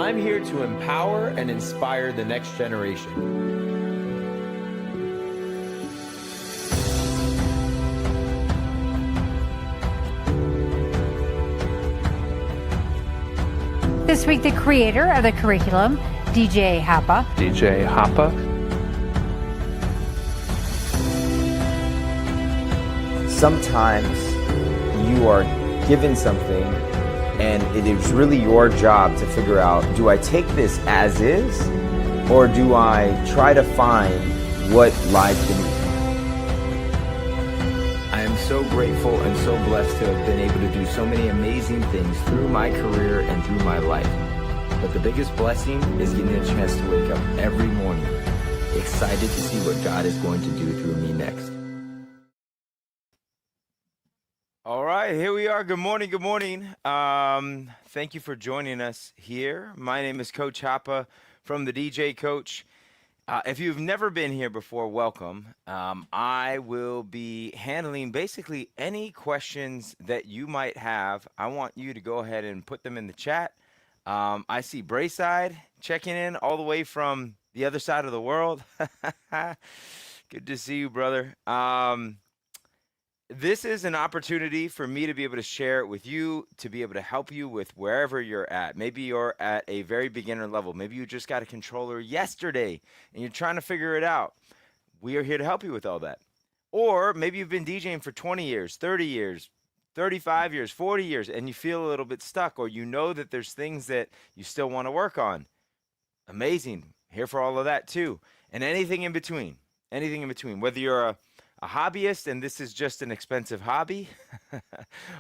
I'm here to empower and inspire the next generation. This week, the creator of the curriculum, DJ Hapa. DJ Hapa. Sometimes you are given something and it is really your job to figure out, do I take this as is or do I try to find what lies beneath? I am so grateful and so blessed to have been able to do so many amazing things through my career and through my life. But the biggest blessing is getting a chance to wake up every morning excited to see what God is going to do through me next. All right, here we are. Good morning. Good morning. Thank you for joining us here. My name is Coach Hapa from the DJ Coach. If you've never been here before, welcome. I will be handling basically any questions that you might have. I want you to go ahead and put them in the chat. I see Brayside checking in all the way from the other side of the world. Good to see you, brother. This is an opportunity for me to be able to share it with you, to be able to help you with wherever you're at. Maybe you're at a very beginner level. Maybe you just got a controller yesterday and you're trying to figure it out. We are here to help you with all that. Or maybe you've been DJing for 20 years, 30 years, 35 years, 40 years, and you feel a little bit stuck, or you know that there's things that you still want to work on. Amazing. Here for all of that too. And anything in between, whether you're a hobbyist and this is just an expensive hobby,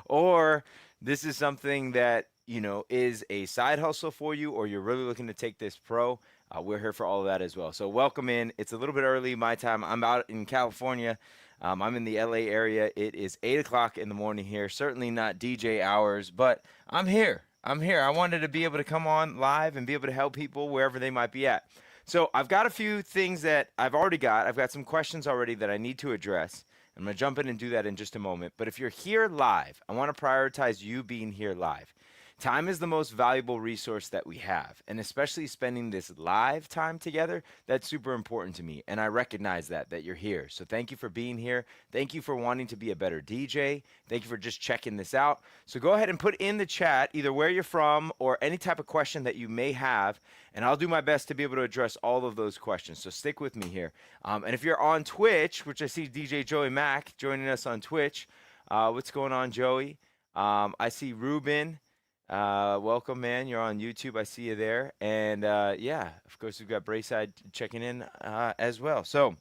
or this is something that, you know, is a side hustle for you, or you're really looking to take this pro, we're here for all of that as well. So welcome in. It's a little bit early my time. I'm out in California. I'm in the LA area. It is 8 o'clock in the morning here. Certainly not DJ hours, but I'm here. I wanted to be able to come on live and be able to help people wherever they might be at. So I've got a few things that I've got some questions already that I need to address. I'm going to jump in and do that in just a moment. But if you're here live, I want to prioritize you being here live. Time is the most valuable resource that we have, and especially spending this live time together, that's super important to me, and I recognize that you're here. So thank you for being here. Thank you for wanting to be a better DJ. Thank you for just checking this out. So go ahead and put in the chat either where you're from or any type of question that you may have, and I'll do my best to be able to address all of those questions. So stick with me here. And if you're on Twitch, which I see DJ Joey Mack joining us on Twitch. What's going on, Joey? I see Ruben. Welcome, man. You're on YouTube. I see you there. And yeah, of course, we've got Brayside checking in as well. So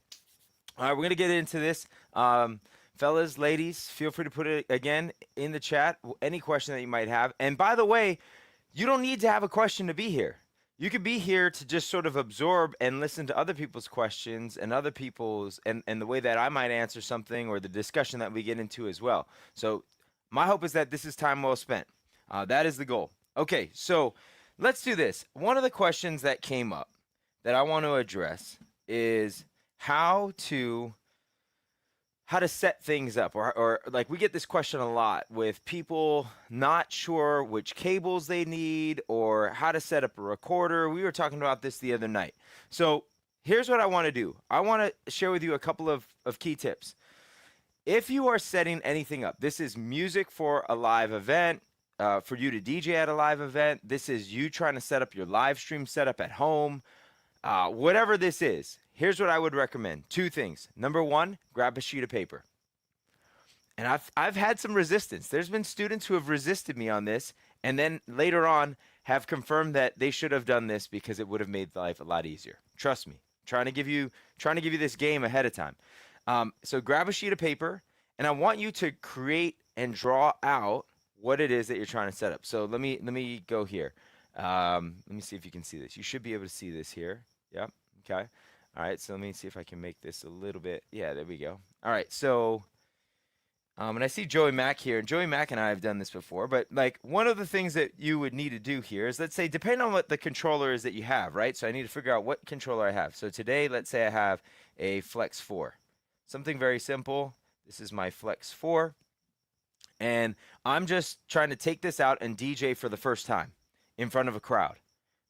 we're going to get into this. Fellas, ladies, feel free to put it again in the chat, any question that you might have. And by the way, you don't need to have a question to be here. You could be here to just sort of absorb and listen to other people's questions and other people's and the way that I might answer something, or the discussion that we get into as well. So my hope is that this is time well spent. That is the goal. Okay, so let's do this. One of the questions that came up that I want to address is how to set things up, or like we get this question a lot with people not sure which cables they need or how to set up a recorder. We were talking about this the other night. So here's what I want to do. I want to share with you a couple of key tips. If you are setting anything up, this is music for a live event, for you to DJ at a live event. This is you trying to set up your live stream setup at home. Whatever this is, here's what I would recommend. Two things. Number one, grab a sheet of paper. And I've had some resistance. There's been students who have resisted me on this, and then later on have confirmed that they should have done this because it would have made life a lot easier. Trust me. Trying to give you this game ahead of time. So grab a sheet of paper, and I want you to create and draw out what it is that you're trying to set up. So let me go here. Let me see if you can see this. You should be able to see this here. Yep. Okay. All right. So let me see if I can make this a little bit. Yeah, there we go. All right. So, and I see Joey Mack here, and Joey Mack and I have done this before, but like one of the things that you would need to do here is, let's say, depending on what the controller is that you have, right? So I need to figure out what controller I have. So today, let's say I have a Flex 4, something very simple. This is my Flex 4. And I'm just trying to take this out and DJ for the first time in front of a crowd.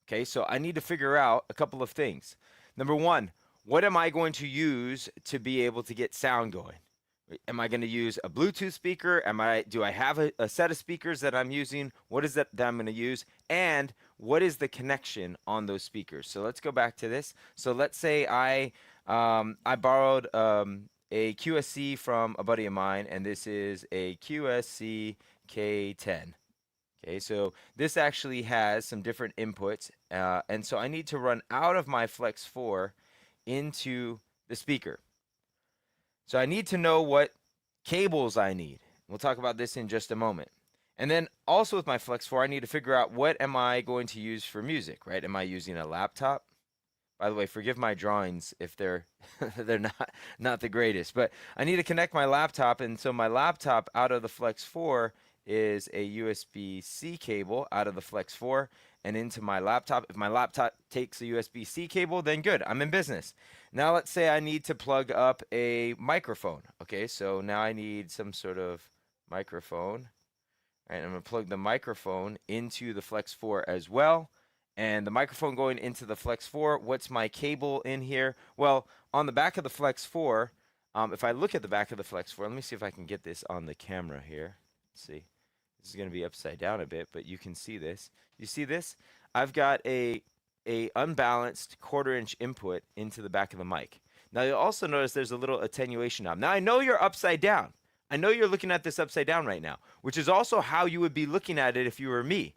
Okay, so I need to figure out a couple of things. Number one, what am I going to use to be able to get sound going? Am I going to use a Bluetooth speaker? Do I have a set of speakers that I'm using? What is that I'm going to use? And what is the connection on those speakers? So let's go back to this. So let's say I borrowed a QSC from a buddy of mine, and this is a QSC K10. Okay, so this actually has some different inputs, and so I need to run out of my Flex 4 into the speaker. So I need to know what cables I need. We'll talk about this in just a moment. And then also with my Flex 4, I need to figure out what am I going to use for music, right? Am I using a laptop? By the way, forgive my drawings if they're they're not the greatest, but I need to connect my laptop, and so my laptop out of the Flex 4 is a USB-C cable out of the Flex 4 and into my laptop. If my laptop takes a USB-C cable, then good, I'm in business. Now let's say I need to plug up a microphone. Okay, so now I need some sort of microphone. All right, I'm gonna plug the microphone into the Flex 4 as well. And the microphone going into the Flex 4, what's my cable in here? Well, on the back of the Flex 4, if I look at the back of the Flex 4, let me see if I can get this on the camera here. Let's see. This is going to be upside down a bit, but you can see this. You see this? I've got a unbalanced 1/4 inch input into the back of the mic. Now you'll also notice there's a little attenuation knob. Now I know you're upside down. I know you're looking at this upside down right now, which is also how you would be looking at it if you were me.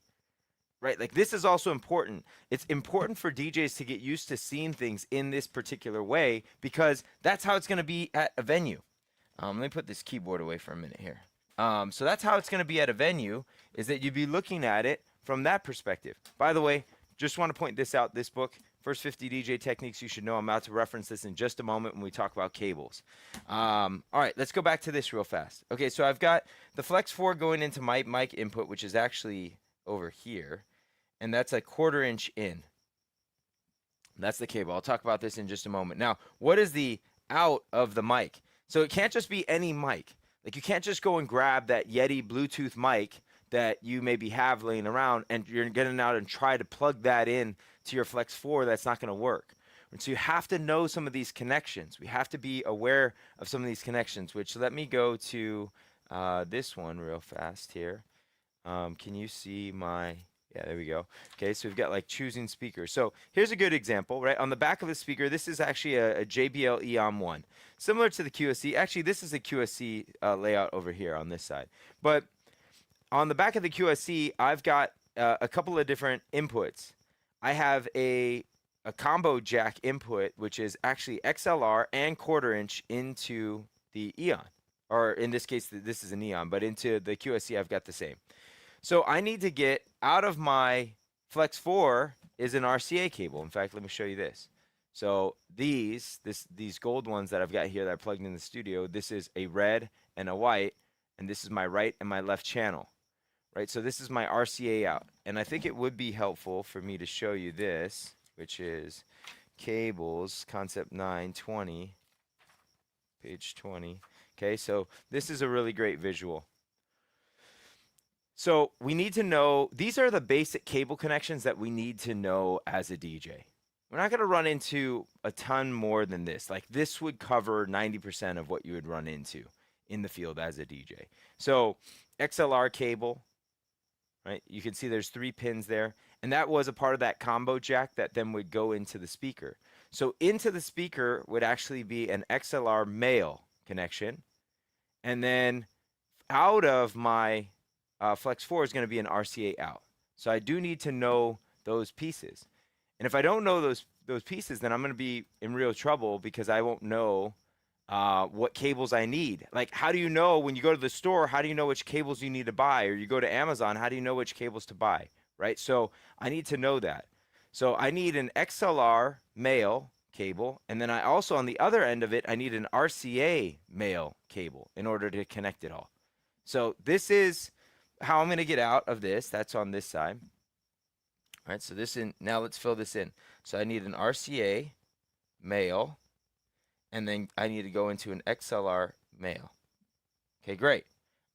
Right? Like this is also important. It's important for DJs to get used to seeing things in this particular way because that's how it's going to be at a venue. Let me put this keyboard away for a minute here. So that's how it's going to be at a venue, is that you'd be looking at it from that perspective. By the way, just want to point this out, this book, First 50 DJ Techniques You Should Know. I'm about to reference this in just a moment when we talk about cables. All right, let's go back to this real fast. Okay, so I've got the Flex 4 going into my mic input, which is actually over here, and that's a 1/4 inch in. That's the cable. I'll talk about this in just a moment. Now, what is the out of the mic? So it can't just be any mic. Like you can't just go and grab that Yeti Bluetooth mic that you maybe have laying around and you're getting out and try to plug that in to your Flex 4. That's not going to work. And so you have to know some of these connections. We have to be aware of some of these connections, which let me go to this one real fast here. Can you see my... Yeah, there we go. Okay, so we've got like choosing speakers. So here's a good example, right? On the back of the speaker, this is actually a JBL Eon 1. Similar to the QSC. Actually, this is a QSC layout over here on this side. But on the back of the QSC, I've got a couple of different inputs. I have a combo jack input, which is actually XLR and 1/4 inch into the Eon. Or in this case, this is an Eon, but into the QSC, I've got the same. So I need to get out of my Flex 4 is an RCA cable. In fact, let me show you this. So these gold ones that I've got here that I plugged in the studio, this is a red and a white, and this is my right and my left channel, right? So this is my RCA out. And I think it would be helpful for me to show you this, which is cables, concept 920, page 20. Okay, so this is a really great visual. So we need to know, these are the basic cable connections that we need to know as a DJ. We're not going to run into a ton more than this. Like this would cover 90% of what you would run into in the field as a DJ. So XLR cable, right? You can see there's 3 pins there. And that was a part of that combo jack that then would go into the speaker. So into the speaker would actually be an XLR male connection. And then out of my Flex 4 is going to be an RCA out. So I do need to know those pieces. And if I don't know those pieces, then I'm going to be in real trouble because I won't know what cables I need. Like, how do you know when you go to the store, how do you know which cables you need to buy? Or you go to Amazon, how do you know which cables to buy, right? So I need to know that. So I need an XLR male cable. And then I also, on the other end of it, I need an RCA male cable in order to connect it all. So this is how I'm going to get out of this. That's on this side. All right, so now let's fill this in. So I need an RCA male, and then I need to go into an XLR male. Okay, great.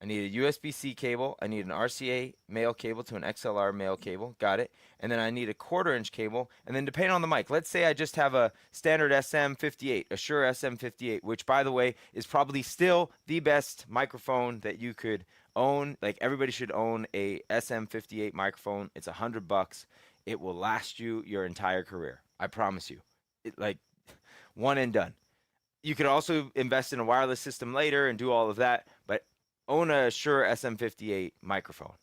I need a USB-C cable. I need an RCA male cable to an XLR male cable. Got it. And then I need a 1/4-inch cable. And then depending on the mic, let's say I just have a standard SM58, a Shure SM58, which by the way is probably still the best microphone that you could own. Like everybody should own a SM58 microphone. It's $100. It will last you your entire career. I promise you. Like one and done. You could also invest in a wireless system later and do all of that, but own a Shure SM58 microphone.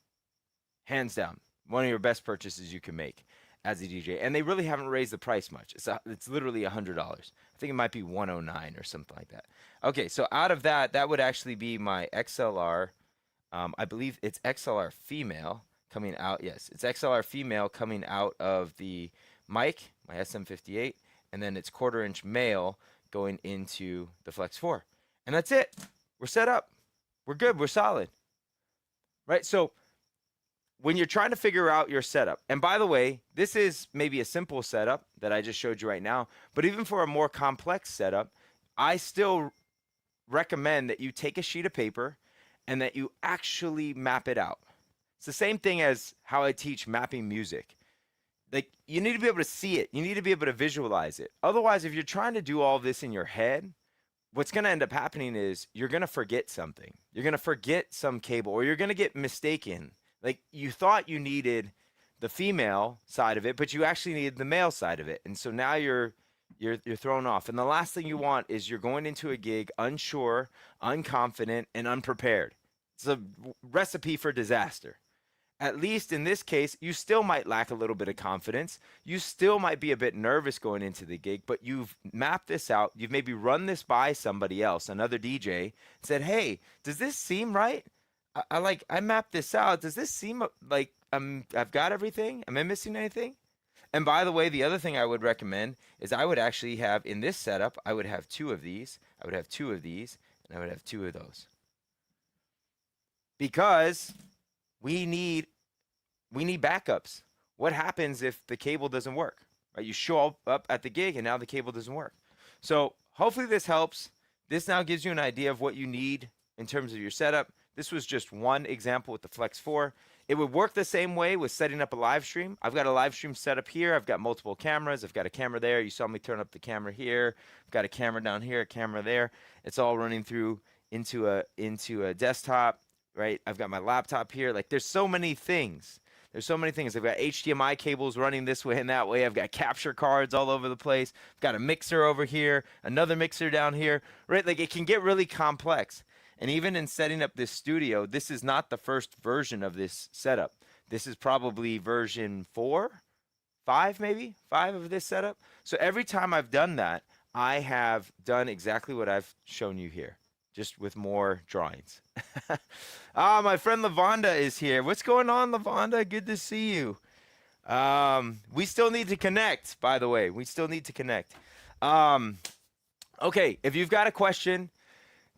Hands down, one of your best purchases you can make as a DJ. And they really haven't raised the price much. It's literally $100. I think it might be 109 or something like that. Okay, so out of that, that would actually be my XLR. I believe it's XLR female coming out. Yes, it's XLR female coming out of the mic, my SM58, and then it's 1/4-inch male going into the Flex 4. And that's it. We're set up. We're good. We're solid. Right? So when you're trying to figure out your setup, and by the way, this is maybe a simple setup that I just showed you right now, but even for a more complex setup, I still recommend that you take a sheet of paper and that you actually map it out. It's the same thing as how I teach mapping music. Like you need to be able to see it. You need to be able to visualize it. Otherwise, if you're trying to do all this in your head, what's going to end up happening is you're going to forget something. You're going to forget some cable, or you're going to get mistaken. Like you thought you needed the female side of it, but you actually needed the male side of it. And so now you're thrown off. And the last thing you want is you're going into a gig unsure, unconfident, and unprepared. It's a recipe for disaster. At least in this case, you still might lack a little bit of confidence. You still might be a bit nervous going into the gig, but you've mapped this out. You've maybe run this by somebody else, another DJ, and said, hey, does this seem right? I mapped this out. Does this seem like I've got everything? Am I missing anything? And by the way, the other thing I would recommend is I would actually have in this setup, I would have 2 of these, I would have 2 of these, and I would have 2 of those. Because we need backups. What happens if the cable doesn't work? Right? You show up at the gig and now the cable doesn't work. So hopefully this helps. This now gives you an idea of what you need in terms of your setup. This was just one example with the Flex 4. It would work the same way with setting up a live stream. I've got a live stream set up here. I've got multiple cameras. I've got a camera there. You saw me turn up the camera here. I've got a camera down here, a camera there. It's all running through into a desktop, right? I've got my laptop here. Like there's so many things. There's so many things. I've got HDMI cables running this way and that way. I've got capture cards all over the place. I've got a mixer over here, another mixer down here, right? Like it can get really complex. And even in setting up this studio, this is not the first version of this setup. This is probably version 4, 5 maybe, 5 of this setup. So every time I've done that, I have done exactly what I've shown you here, just with more drawings. My friend Lavonda is here. What's going on, Lavonda? Good to see you. We still need to connect, by the way. We still need to connect. Okay, if you've got a question,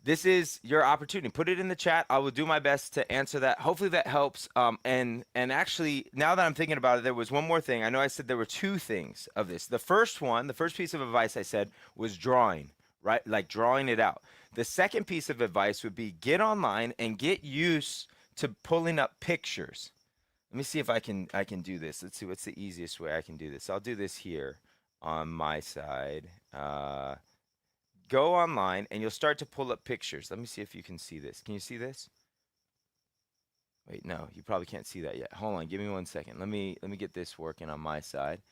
this is your opportunity. Put it in the chat. I will do my best to answer that. Hopefully that helps. And actually, now that I'm thinking about it, there was one more thing. I know I said there were 2 things of this. The first piece of advice I said was drawing, right? Like drawing it out. The second piece of advice would be get online and get used to pulling up pictures. Let me see if I can do this. Let's see what's the easiest way I can do this. I'll do this here on my side. Go online and you'll start to pull up pictures. Let me see if you can see this. Can you see this? Wait, no, you probably can't see that yet. Hold on, give me 1 second. Let me get this working on my side.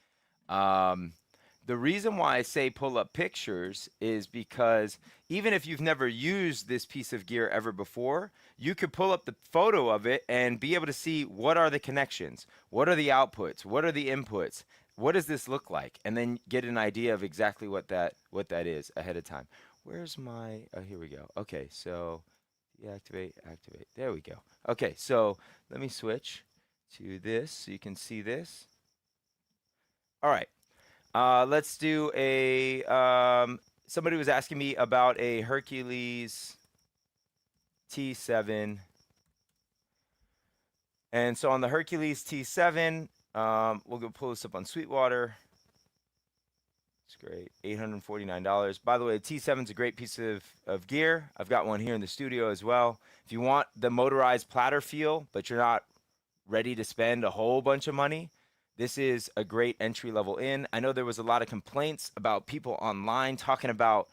The reason why I say pull up pictures is because even if you've never used this piece of gear ever before, you could pull up the photo of it and be able to see what are the connections, what are the outputs, what are the inputs, what does this look like, and then get an idea of exactly what that is ahead of time. Where's my, oh, here we go. Okay, so deactivate, activate. There we go. Okay, so let me switch to this so you can see this. All right. Let's do a, somebody was asking me about a Hercules T7. And so on the Hercules T7, we'll go pull this up on Sweetwater. It's great. $849. By the way, T7 is a great piece of gear. I've got one here in the studio as well. If you want the motorized platter feel, but you're not ready to spend a whole bunch of money, this is a great entry level in. I know there was a lot of complaints about people online talking about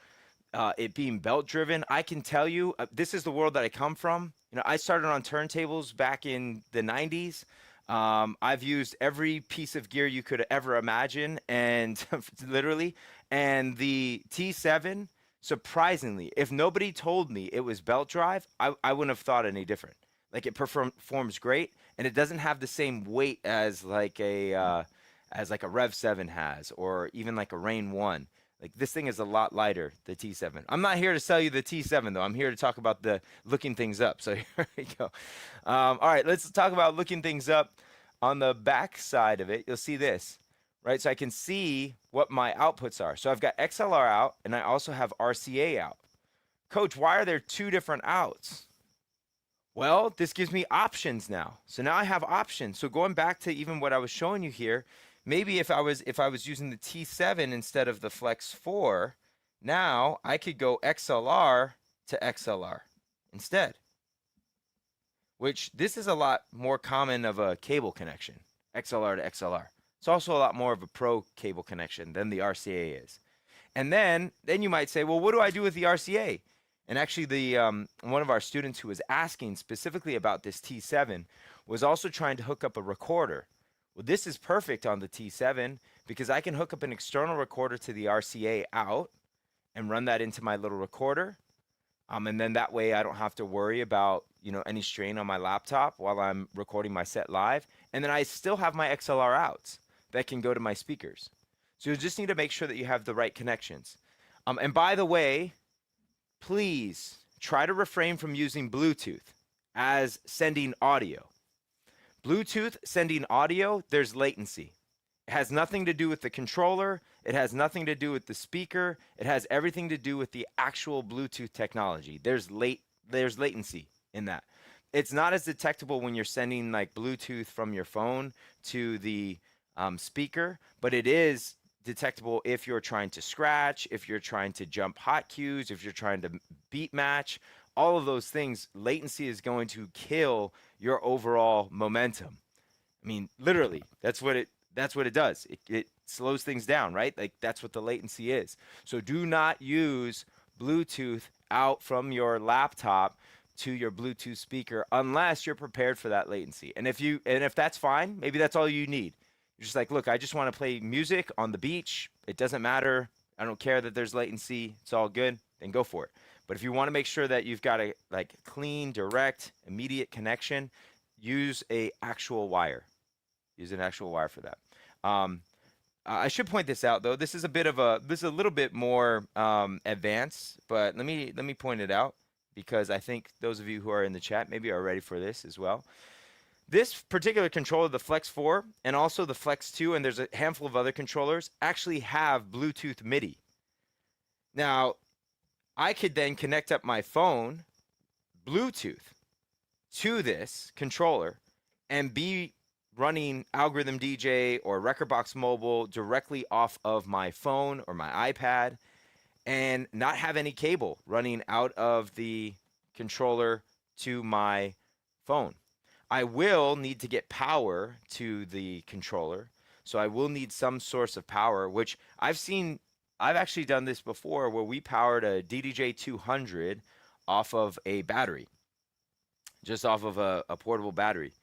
it being belt driven. I can tell you, this is the world that I come from. You know, I started on turntables back in the 90s. I've used every piece of gear you could ever imagine, and literally, and the T7, surprisingly, if nobody told me it was belt drive, I wouldn't have thought any different. Like it performs great, and it doesn't have the same weight as like a Rev 7 has, or even like a Rain 1. Like this thing is a lot lighter, the T7. I'm not here to sell you the T7 though. I'm here to talk about the looking things up. So here we go. All right, let's talk about looking things up. On the back side of it, you'll see this, right? So I can see what my outputs are. So I've got XLR out, and I also have RCA out. Coach, why are there two different outs? Well, this gives me options now. So now I have options. So going back to even what I was showing you here, maybe if I was using the T7 instead of the Flex 4, now I could go XLR to XLR instead. Which this is a lot more common of a cable connection, XLR to XLR. It's also a lot more of a pro cable connection than the RCA is. And then you might say, well, what do I do with the RCA? And actually, the one of our students who was asking specifically about this T7 was also trying to hook up a recorder. Well, this is perfect on the T7 because I can hook up an external recorder to the RCA out and run that into my little recorder. And then that way I don't have to worry about, you know, any strain on my laptop while I'm recording my set live. And then I still have my XLR outs that can go to my speakers. So you just need to make sure that you have the right connections. And by the way, please try to refrain from using Bluetooth as sending audio. Bluetooth sending audio, there's latency. It has nothing to do with the controller. It has nothing to do with the speaker. It has everything to do with the actual Bluetooth technology. There's latency in that. It's not as detectable when you're sending like Bluetooth from your phone to the speaker, but it is detectable if you're trying to scratch, if you're trying to jump hot cues, if you're trying to beat match, all of those things. Latency is going to kill your overall momentum. I mean, literally, that's what it does. It slows things down, right? Like that's what the latency is. So do not use Bluetooth out from your laptop to your Bluetooth speaker unless you're prepared for that latency. And if that's fine, maybe that's all you need. You're just like, look, I just want to play music on the beach. It doesn't matter. I don't care that there's latency. It's all good. Then go for it. But if you want to make sure that you've got a like clean, direct, immediate connection, use an actual wire. Use an actual wire for that. I should point this out though. This is a little bit more advanced, but let me point it out because I think those of you who are in the chat maybe are ready for this as well. This particular controller, the Flex 4 and also the Flex 2, and there's a handful of other controllers, actually have Bluetooth MIDI. Now, I could then connect up my phone Bluetooth to this controller and be running Algorithm DJ or Rekordbox Mobile directly off of my phone or my iPad and not have any cable running out of the controller to my phone. I will need to get power to the controller, so I will need some source of power, which I've actually done this before where we powered a DDJ200 off of a battery, just off of a portable battery.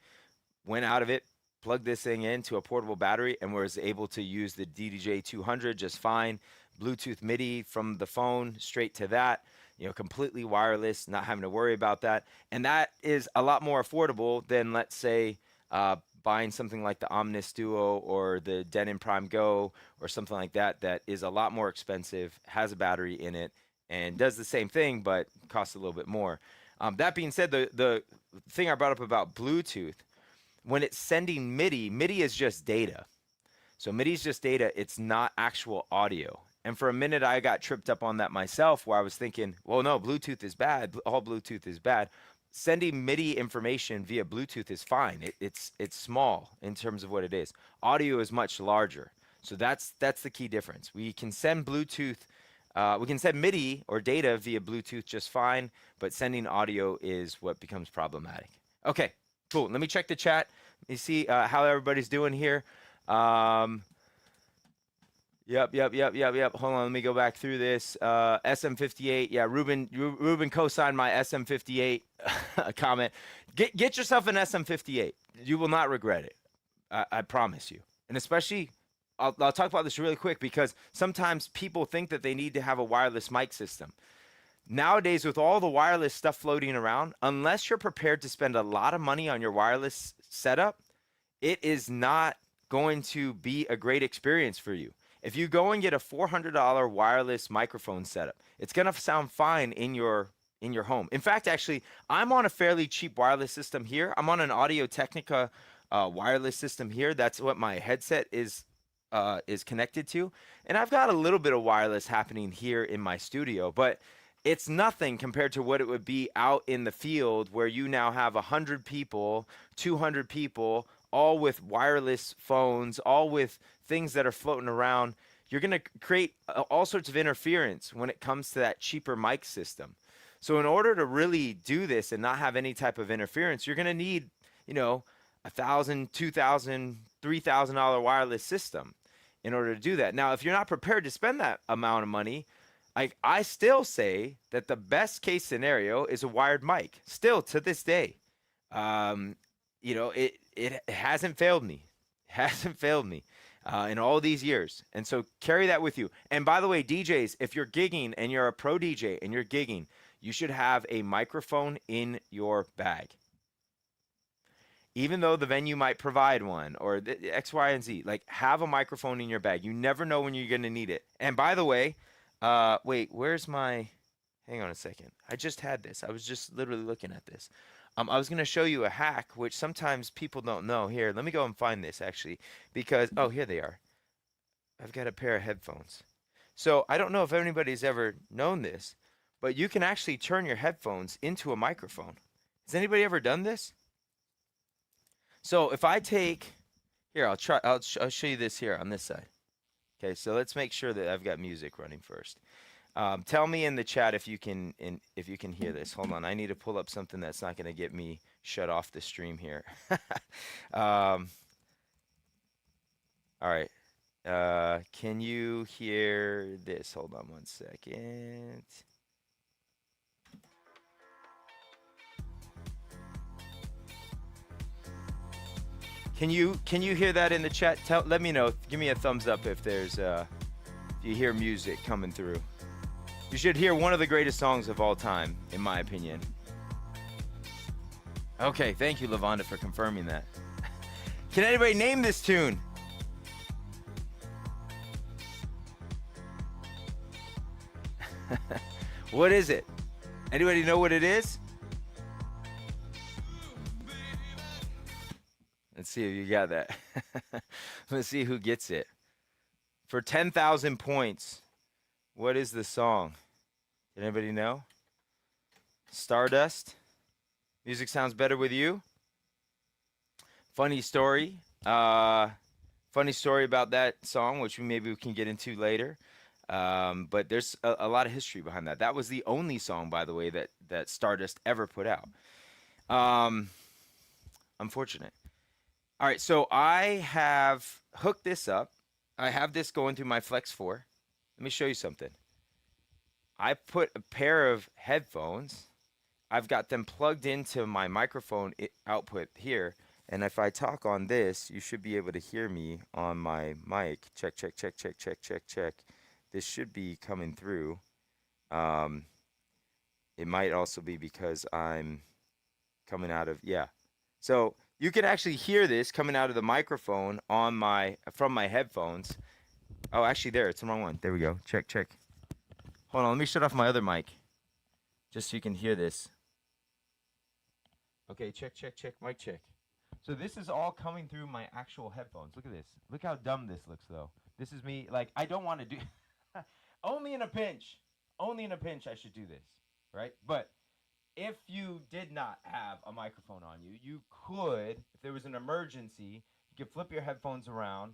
Went out of it, plugged this thing into a portable battery, and was able to use the DDJ200 just fine. Bluetooth MIDI from the phone straight to that, you know, completely wireless, not having to worry about that. And that is a lot more affordable than, let's say, buying something like the Omnis Duo or the Denon Prime Go or something like that, that is a lot more expensive, has a battery in it, and does the same thing, but costs a little bit more. That being said, the thing I brought up about Bluetooth, when it's sending MIDI, MIDI is just data. So MIDI is just data. It's not actual audio. And for a minute, I got tripped up on that myself where I was thinking, well, no, Bluetooth is bad. All Bluetooth is bad. Sending MIDI information via Bluetooth is fine. It's small in terms of what it is. Audio is much larger. So that's the key difference. We can send Bluetooth, we can send MIDI or data via Bluetooth just fine, but sending audio is what becomes problematic. Okay, cool. Let me check the chat. Let me see how everybody's doing here. Yep. Hold on, let me go back through this. SM58. Yeah, Ruben co-signed my SM58 comment. Get yourself an SM58. You will not regret it. I promise you. And especially, I'll talk about this really quick because sometimes people think that they need to have a wireless mic system. Nowadays, with all the wireless stuff floating around, unless you're prepared to spend a lot of money on your wireless setup, it is not going to be a great experience for you. If you go and get a $400 wireless microphone setup, it's going to sound fine in your home. In fact, actually, I'm on a fairly cheap wireless system here. I'm on an Audio-Technica wireless system here. That's what my headset is connected to. And I've got a little bit of wireless happening here in my studio, but it's nothing compared to what it would be out in the field where you now have 100 people, 200 people, all with wireless phones, all with things that are floating around. You're going to create all sorts of interference when it comes to that cheaper mic system. So in order to really do this and not have any type of interference, you're going to need, $1,000, $2,000, $3,000 wireless system in order to do that. Now, if you're not prepared to spend that amount of money, I still say that the best case scenario is a wired mic. Still to this day, it hasn't failed me. In all these years. And so carry that with you. And by the way, DJs, if you're gigging and you're a pro DJ and you're gigging, you should have a microphone in your bag. Even though the venue might provide one or X, Y, and Z, like have a microphone in your bag. You never know when you're going to need it. And by the way, wait, where's my, hang on a second. I just had this. I was just literally looking at this. I was going to show you a hack, which sometimes people don't know. Here, let me go and find this actually, because, oh, here they are. I've got a pair of headphones. So I don't know if anybody's ever known this, but you can actually turn your headphones into a microphone. Has anybody ever done this? So if I take, here, I'll show you this here on this side. Okay, so let's make sure that I've got music running first. Tell me in the chat if you can hear this. Hold on, I need to pull up something that's not going to get me shut off the stream here. All right. Can you hear this? Hold on one second. Can you hear that in the chat? Let me know. Give me a thumbs up if there's if you hear music coming through. You should hear one of the greatest songs of all time, in my opinion. Okay, thank you, Lavonda, for confirming that. Can anybody name this tune? What is it? Anybody know what it is? Let's see if you got that. Let's see who gets it. For 10,000 points, what is the song? Did anybody know? Stardust. Music sounds better with you. Funny story. Funny story about that song, which maybe we can get into later. But there's a lot of history behind that. That was the only song, by the way, that Stardust ever put out. Unfortunate. All right, so I have hooked this up. I have this going through my Flex 4. Let me show you something. I put a pair of headphones. I've got them plugged into my microphone output here. And if I talk on this, you should be able to hear me on my mic. Check, check, check, check, check, check, check. This should be coming through. It might also be because I'm coming out of, yeah. So you can actually hear this coming out of the microphone on from my headphones. Oh, actually there, it's the wrong one. There we go. Check, check. Hold on, let me shut off my other mic. Just so you can hear this. Okay, check, check, check, mic check. So this is all coming through my actual headphones. Look at this. Look how dumb this looks though. This is me, like, I don't want to do, only in a pinch I should do this, right? But if you did not have a microphone on you, you could, if there was an emergency, you could flip your headphones around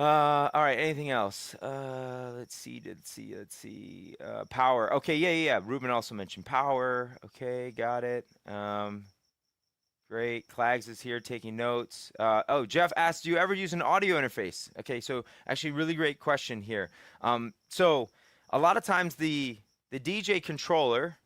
All right. Anything else? Let's see. Power. Okay. Yeah. Ruben also mentioned power. Okay. Got it. Great. Clags is here taking notes. Oh, Jeff asked, do you ever use an audio interface? Okay. So actually, really great question here. So a lot of times the DJ controller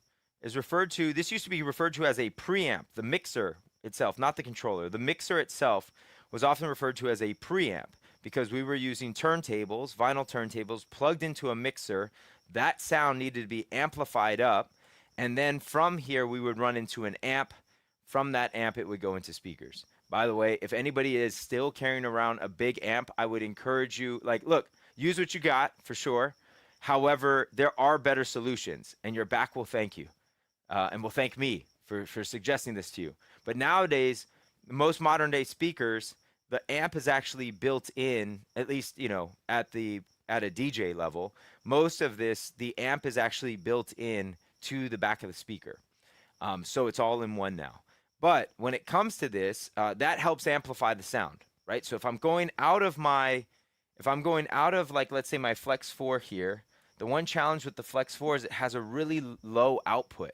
is referred to. This used to be referred to as a preamp. The mixer itself, not the controller. The mixer itself was often referred to as a preamp, because we were using turntables, vinyl turntables, plugged into a mixer. That sound needed to be amplified up. And then from here, we would run into an amp. From that amp, it would go into speakers. By the way, if anybody is still carrying around a big amp, I would encourage you, look, use what you got for sure. However, there are better solutions, and your back will thank you, and will thank me for suggesting this to you. But nowadays, most modern day speakers, the amp is actually built in, at least, at a DJ level. Most of this, the amp is actually built in to the back of the speaker. So it's all in one now. But when it comes to this, that helps amplify the sound, right? So if I'm going out of let's say my Flex 4 here, the one challenge with the Flex 4 is it has a really low output.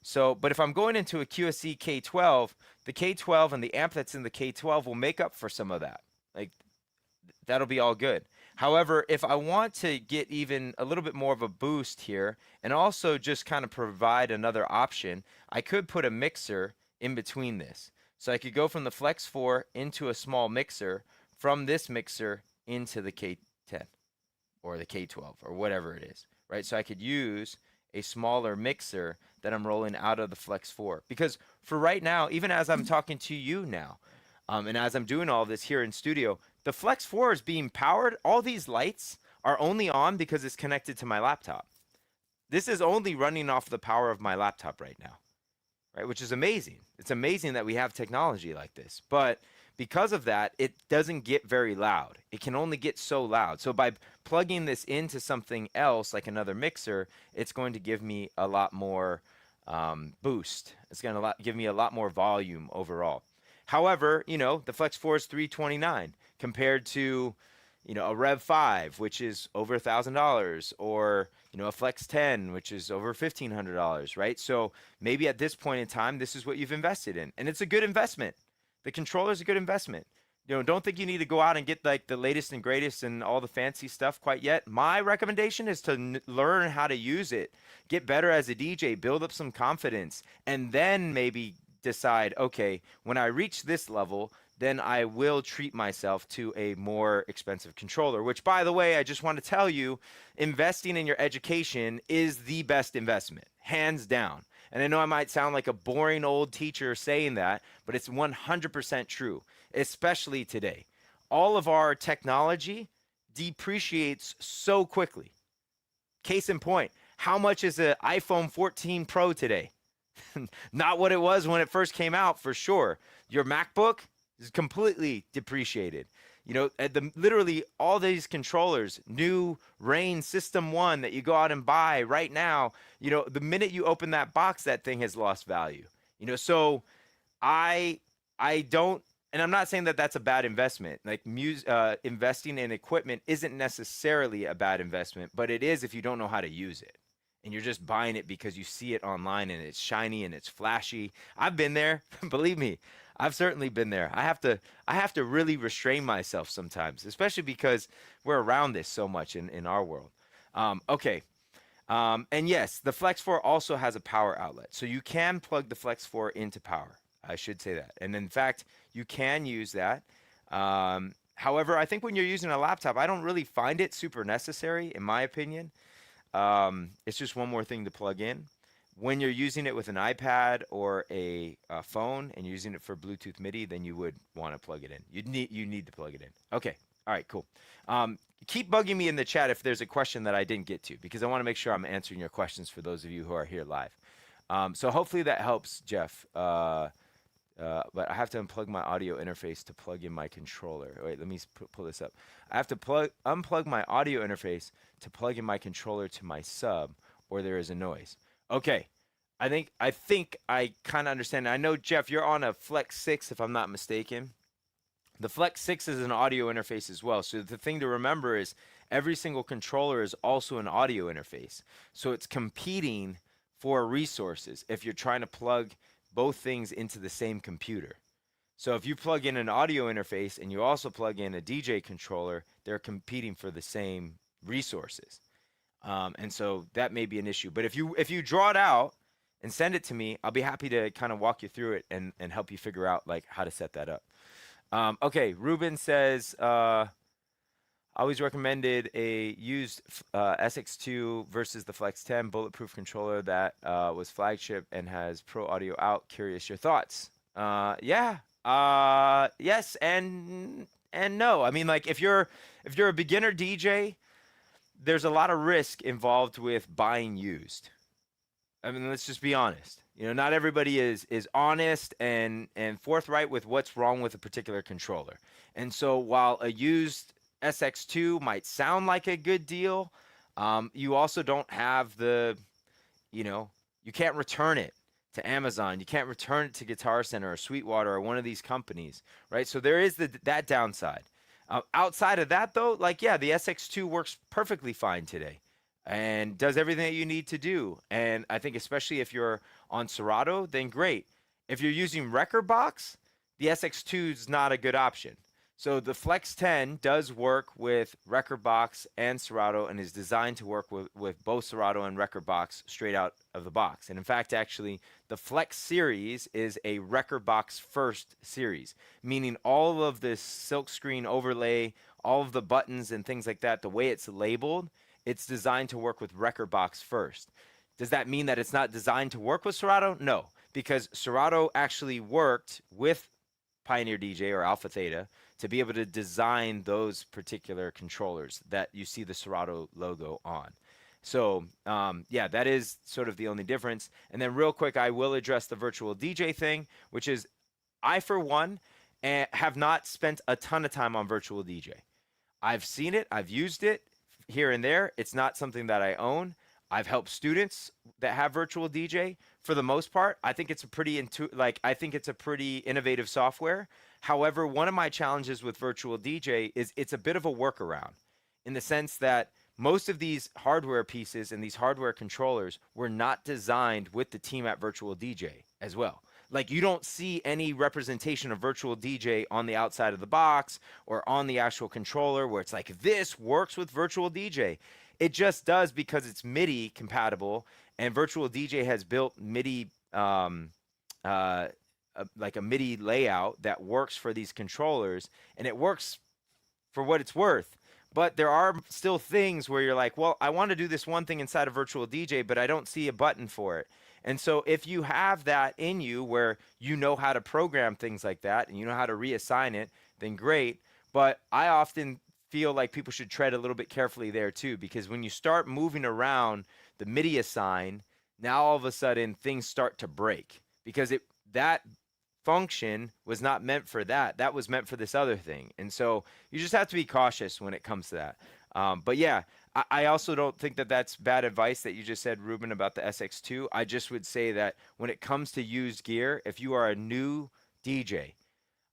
So, but if I'm going into a QSC K12, the K12 and the amp that's in the K12 will make up for some of that. That'll be all good. However, if I want to get even a little bit more of a boost here, and also just kind of provide another option, I could put a mixer in between this. So I could go from the Flex 4 into a small mixer, from this mixer into the K10 or the K12 or whatever it is, right? So I could use a smaller mixer that I'm rolling out of the Flex 4. Because for right now, even as I'm talking to you now, and as I'm doing all this here in studio, the Flex 4 is being powered. All these lights are only on because it's connected to my laptop. This is only running off the power of my laptop right now, right? Which is amazing. It's amazing that we have technology like this. But because of that, it doesn't get very loud. It can only get so loud. So by plugging this into something else, like another mixer, it's going to give me a lot more boost. It's going to give me a lot more volume overall. However, the Flex 4 is $329 compared to, a Rev 5, which is over $1,000, or, a Flex 10, which is over $1,500, right? So maybe at this point in time, this is what you've invested in, and it's a good investment. The controller is a good investment. Don't think you need to go out and get the latest and greatest and all the fancy stuff quite yet. My recommendation is to learn how to use it, get better as a DJ, build up some confidence, and then maybe decide, okay, when I reach this level, then I will treat myself to a more expensive controller, which, by the way, I just want to tell you, investing in your education is the best investment, hands down. And I know I might sound like a boring old teacher saying that, but it's 100% true, especially today. All of our technology depreciates so quickly. Case in point, how much is an iPhone 14 Pro today? Not what it was when it first came out, for sure. Your MacBook is completely depreciated. Literally all these controllers, new Rain System 1 that you go out and buy right now, the minute you open that box, that thing has lost value. So I don't, and I'm not saying that that's a bad investment. Investing in equipment isn't necessarily a bad investment, but it is if you don't know how to use it. And you're just buying it because you see it online and it's shiny and it's flashy. I've been there. Believe me, I've certainly been there. I have to really restrain myself sometimes, especially because we're around this so much in our world. Okay. And yes, the Flex 4 also has a power outlet. So you can plug the Flex 4 into power. I should say that. And in fact, you can use that. However, I think when you're using a laptop, I don't really find it super necessary, in my opinion. It's just one more thing to plug in. When you're using it with an iPad or a phone and you're using it for Bluetooth MIDI, then you would want to plug it in. You need to plug it in. Okay. All right, cool. Keep bugging me in the chat if there's a question that I didn't get to, because I want to make sure I'm answering your questions for those of you who are here live. So hopefully that helps, Jeff. But I have to unplug my audio interface to plug in my controller. Wait, let me pull this up. I have to unplug my audio interface to plug in my controller to my sub, or there is a noise. Okay, I think I kind of understand. I know, Jeff, you're on a Flex 6, if I'm not mistaken. The Flex 6 is an audio interface as well. So the thing to remember is every single controller is also an audio interface. So it's competing for resources if you're trying to plug both things into the same computer. So if you plug in an audio interface and you also plug in a DJ controller, they're competing for the same resources. And so that may be an issue. But if you draw it out and send it to me, I'll be happy to kind of walk you through it and help you figure out like how to set that up. Okay, Ruben says, always recommended a used SX2 versus the Flex 10 bulletproof controller that was flagship and has pro audio out. Curious your thoughts. Yeah. Yes and no. I mean, like if you're a beginner DJ, there's a lot of risk involved with buying used. I mean, let's just be honest. You know, not everybody is honest and forthright with what's wrong with a particular controller. And so while a used SX2 might sound like a good deal, you also don't have you can't return it to Amazon. You can't return it to Guitar Center or Sweetwater or one of these companies, right? So there is that downside. Outside of that, though, like, yeah, the SX2 works perfectly fine today and does everything that you need to do. And I think especially if you're on Serato, then great. If you're using Rekordbox, the SX2 is not a good option. So the Flex 10 does work with Rekordbox and Serato and is designed to work with both Serato and Rekordbox straight out of the box. And in fact, actually, the Flex series is a Rekordbox first series, meaning all of this silkscreen overlay, all of the buttons and things like that, the way it's labeled, it's designed to work with Rekordbox first. Does that mean that it's not designed to work with Serato? No, because Serato actually worked with Pioneer DJ or Alpha Theta to be able to design those particular controllers that you see the Serato logo on. So yeah, that is sort of the only difference. And then real quick, I will address the virtual DJ thing, which is I, for one, have not spent a ton of time on virtual DJ. I've seen it. I've used it here and there. It's not something that I own. I've helped students that have virtual DJ. For the most part, I think it's a pretty innovative software. However, one of my challenges with virtual DJ is it's a bit of a workaround in the sense that most of these hardware pieces and these hardware controllers were not designed with the team at Virtual DJ as well. Like you don't see any representation of Virtual DJ on the outside of the box or on the actual controller where it's like this works with Virtual DJ. It just does because it's MIDI compatible, and Virtual DJ has built MIDI, like a MIDI layout that works for these controllers, and it works for what it's worth. But there are still things where you're like, well, I want to do this one thing inside of Virtual DJ, but I don't see a button for it. And so if you have that in you where you know how to program things like that and you know how to reassign it, then great. But I often feel like people should tread a little bit carefully there too, because when you start moving around the MIDI assign, now all of a sudden things start to break because that function was not meant for that. That was meant for this other thing. And so you just have to be cautious when it comes to that. But yeah, I also don't think that that's bad advice that you just said, Ruben, about the SX2. I just would say that when it comes to used gear, if you are a new DJ,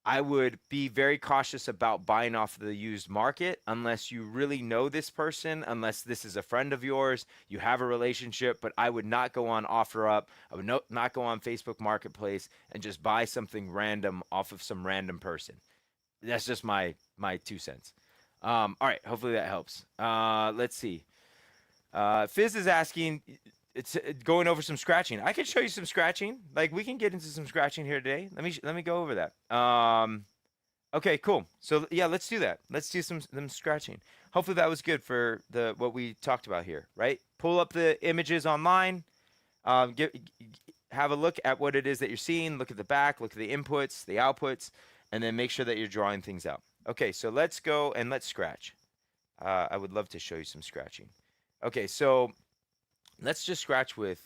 I would be very cautious about buying off the used market unless you really know this person, unless this is a friend of yours, you have a relationship. But I would not go on OfferUp. I would not go on Facebook Marketplace and just buy something random off of some random person. That's just my 2 cents. All right, hopefully that helps. Let's see. Fizz is asking, it's going over some scratching. I can show you some scratching. Like we can get into some scratching here today. Let me go over that. Okay, cool. So yeah, let's do that. Let's do some scratching. Hopefully that was good for what we talked about here, right? Pull up the images online. Have a look at what it is that you're seeing. Look at the back. Look at the inputs, the outputs, and then make sure that you're drawing things out. Okay, so let's go and let's scratch. I would love to show you some scratching. Okay, so let's just scratch with,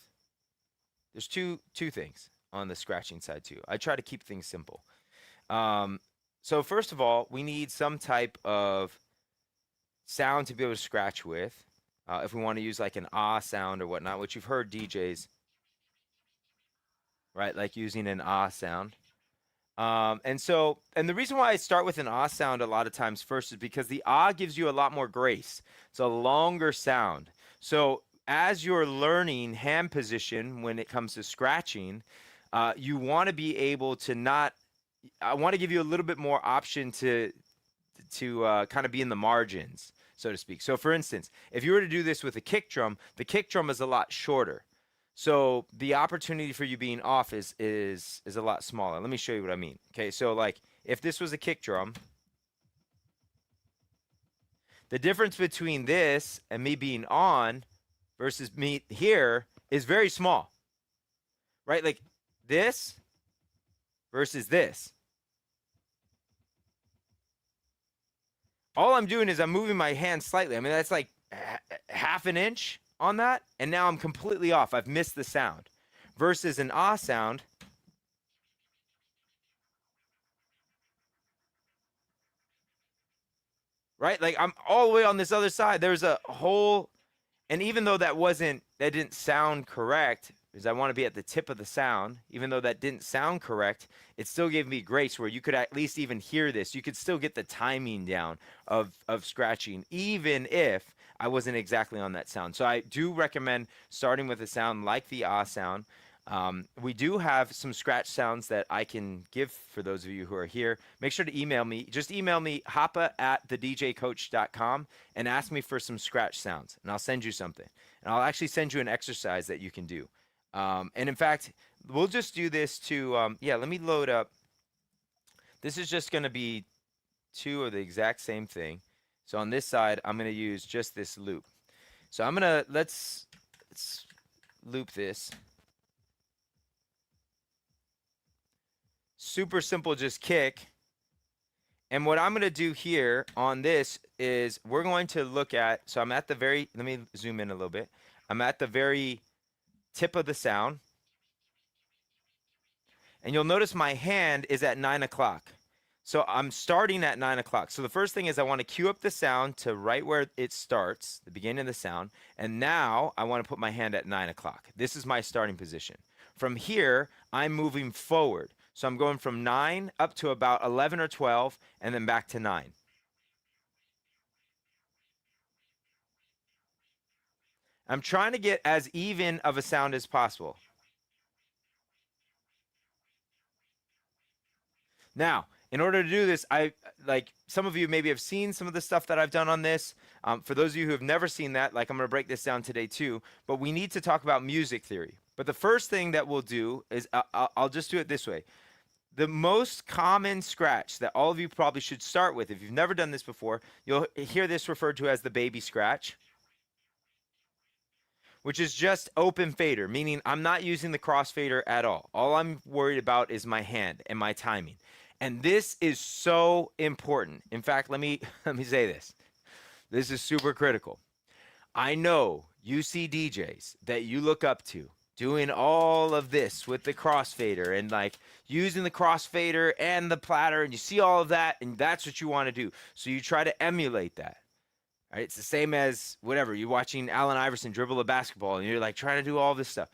there's two things on the scratching side too. I try to keep things simple. So first of all, we need some type of sound to be able to scratch with. If we want to use like an ah sound or whatnot, which you've heard DJs, right? Like using an ah sound. And the reason why I start with an ah sound a lot of times first is because the ah gives you a lot more grace. It's a longer sound. So as you're learning hand position when it comes to scratching, you want to be able to not. I want to give you a little bit more option to kind of be in the margins, so to speak. So for instance, if you were to do this with a kick drum, the kick drum is a lot shorter. So the opportunity for you being off is a lot smaller. Let me show you what I mean. Okay, so like if this was a kick drum, the difference between this and me being on versus me here is very small, right? Like this versus this. All I'm doing is I'm moving my hand slightly. I mean, that's like half an inch on that, and now I'm completely off. I've missed the sound. Versus an ah sound, right? Like I'm all the way on this other side. There's a whole, and even though that didn't sound correct, because I want to be at the tip of the sound, even though that didn't sound correct, it still gave me grace where you could at least even hear this. You could still get the timing down of scratching, even if I wasn't exactly on that sound. So I do recommend starting with a sound like the ah sound. We do have some scratch sounds that I can give for those of you who are here. Make sure to email me. Just email me, hapa@thedjcoach.com, and ask me for some scratch sounds, and I'll send you something. And I'll actually send you an exercise that you can do. And in fact, we'll just do this to, let me load up. This is just going to be two of the exact same thing. So on this side, I'm going to use just this loop. So I'm going to, let's loop this. Super simple, just kick. And what I'm going to do here on this is we're going to look at, so I'm at the very, let me zoom in a little bit. I'm at the very tip of the sound. And you'll notice my hand is at 9 o'clock. So I'm starting at 9 o'clock. So the first thing is I want to cue up the sound to right where it starts, the beginning of the sound. And now I want to put my hand at 9 o'clock. This is my starting position. From here, I'm moving forward. So I'm going from 9 up to about 11 or 12 and then back to 9. I'm trying to get as even of a sound as possible. Now, in order to do this, like some of you maybe have seen some of the stuff that I've done on this. For those of you who have never seen that, like I'm going to break this down today too, but we need to talk about music theory. But the first thing that we'll do is I'll just do it this way. The most common scratch that all of you probably should start with, if you've never done this before, you'll hear this referred to as the baby scratch, which is just open fader, meaning I'm not using the crossfader at all. All I'm worried about is my hand and my timing. And this is so important. In fact, let me say this. This is super critical. I know you see DJs that you look up to doing all of this with the crossfader and like using the crossfader and the platter, and you see all of that, and that's what you want to do. So you try to emulate that. Right? It's the same as whatever, you're watching Allen Iverson dribble a basketball and you're like trying to do all this stuff.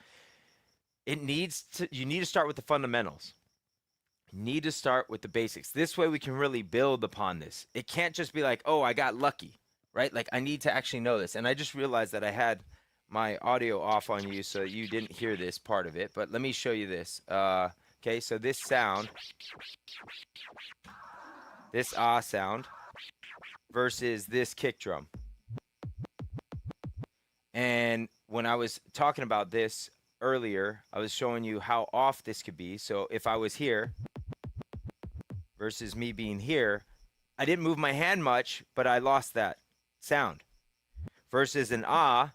You need to start with the fundamentals. You need to start with the basics. This way we can really build upon this. It can't just be like, oh, I got lucky, right? Like I need to actually know this. And I just realized that I had my audio off on you so you didn't hear this part of it, but let me show you this. Okay, so this sound, this ah sound versus this kick drum. And when I was talking about this earlier, I was showing you how off this could be. So if I was here versus me being here, I didn't move my hand much, but I lost that sound. Versus an ah,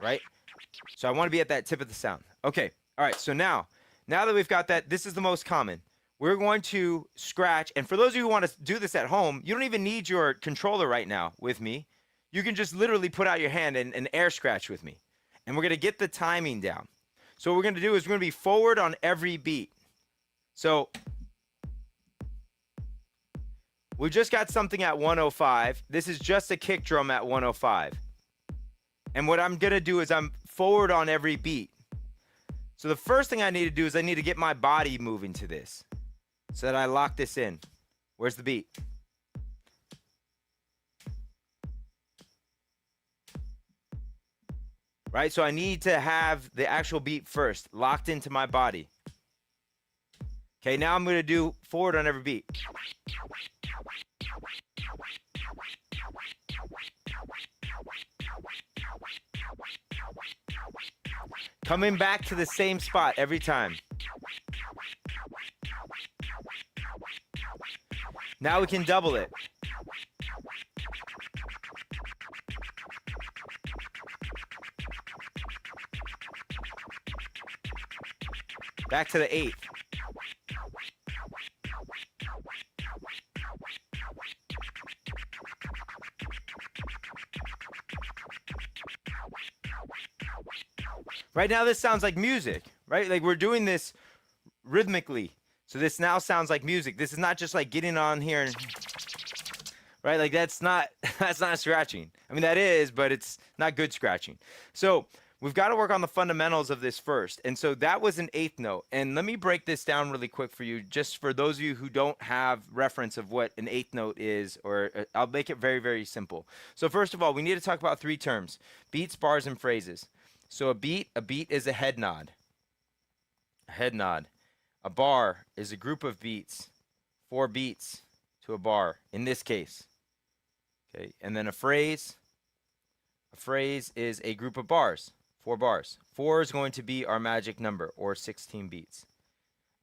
right? So I want to be at that tip of the sound. Okay, all right, so now that we've got that, this is the most common. We're going to scratch, and for those of you who want to do this at home, you don't even need your controller right now with me. You can just literally put out your hand and air scratch with me. And we're going to get the timing down. So what we're going to do is we're going to be forward on every beat. So we just got something at 105. This is just a kick drum at 105. And what I'm going to do is I'm forward on every beat. So the first thing I need to do is I need to get my body moving to this so that I lock this in. Where's the beat? Right? So I need to have the actual beat first locked into my body. Okay, now I'm going to do forward on every beat. Coming back to the same spot every time. Now we can double it. Back to the eighth. Right now, this sounds like music, right? Like we're doing this rhythmically. So this now sounds like music. This is not just like getting on here and, right? Like that's not scratching. I mean, that is, but it's not good scratching. So we've got to work on the fundamentals of this first. And so that was an eighth note. And let me break this down really quick for you, just for those of you who don't have reference of what an eighth note is, or I'll make it very, very simple. So first of all, we need to talk about three terms: beats, bars, and phrases. So a beat is a head nod. A head nod. A bar is a group of beats, 4 beats to a bar in this case. Okay, and then a phrase is a group of bars, 4 bars. 4 is going to be our magic number, or 16 beats.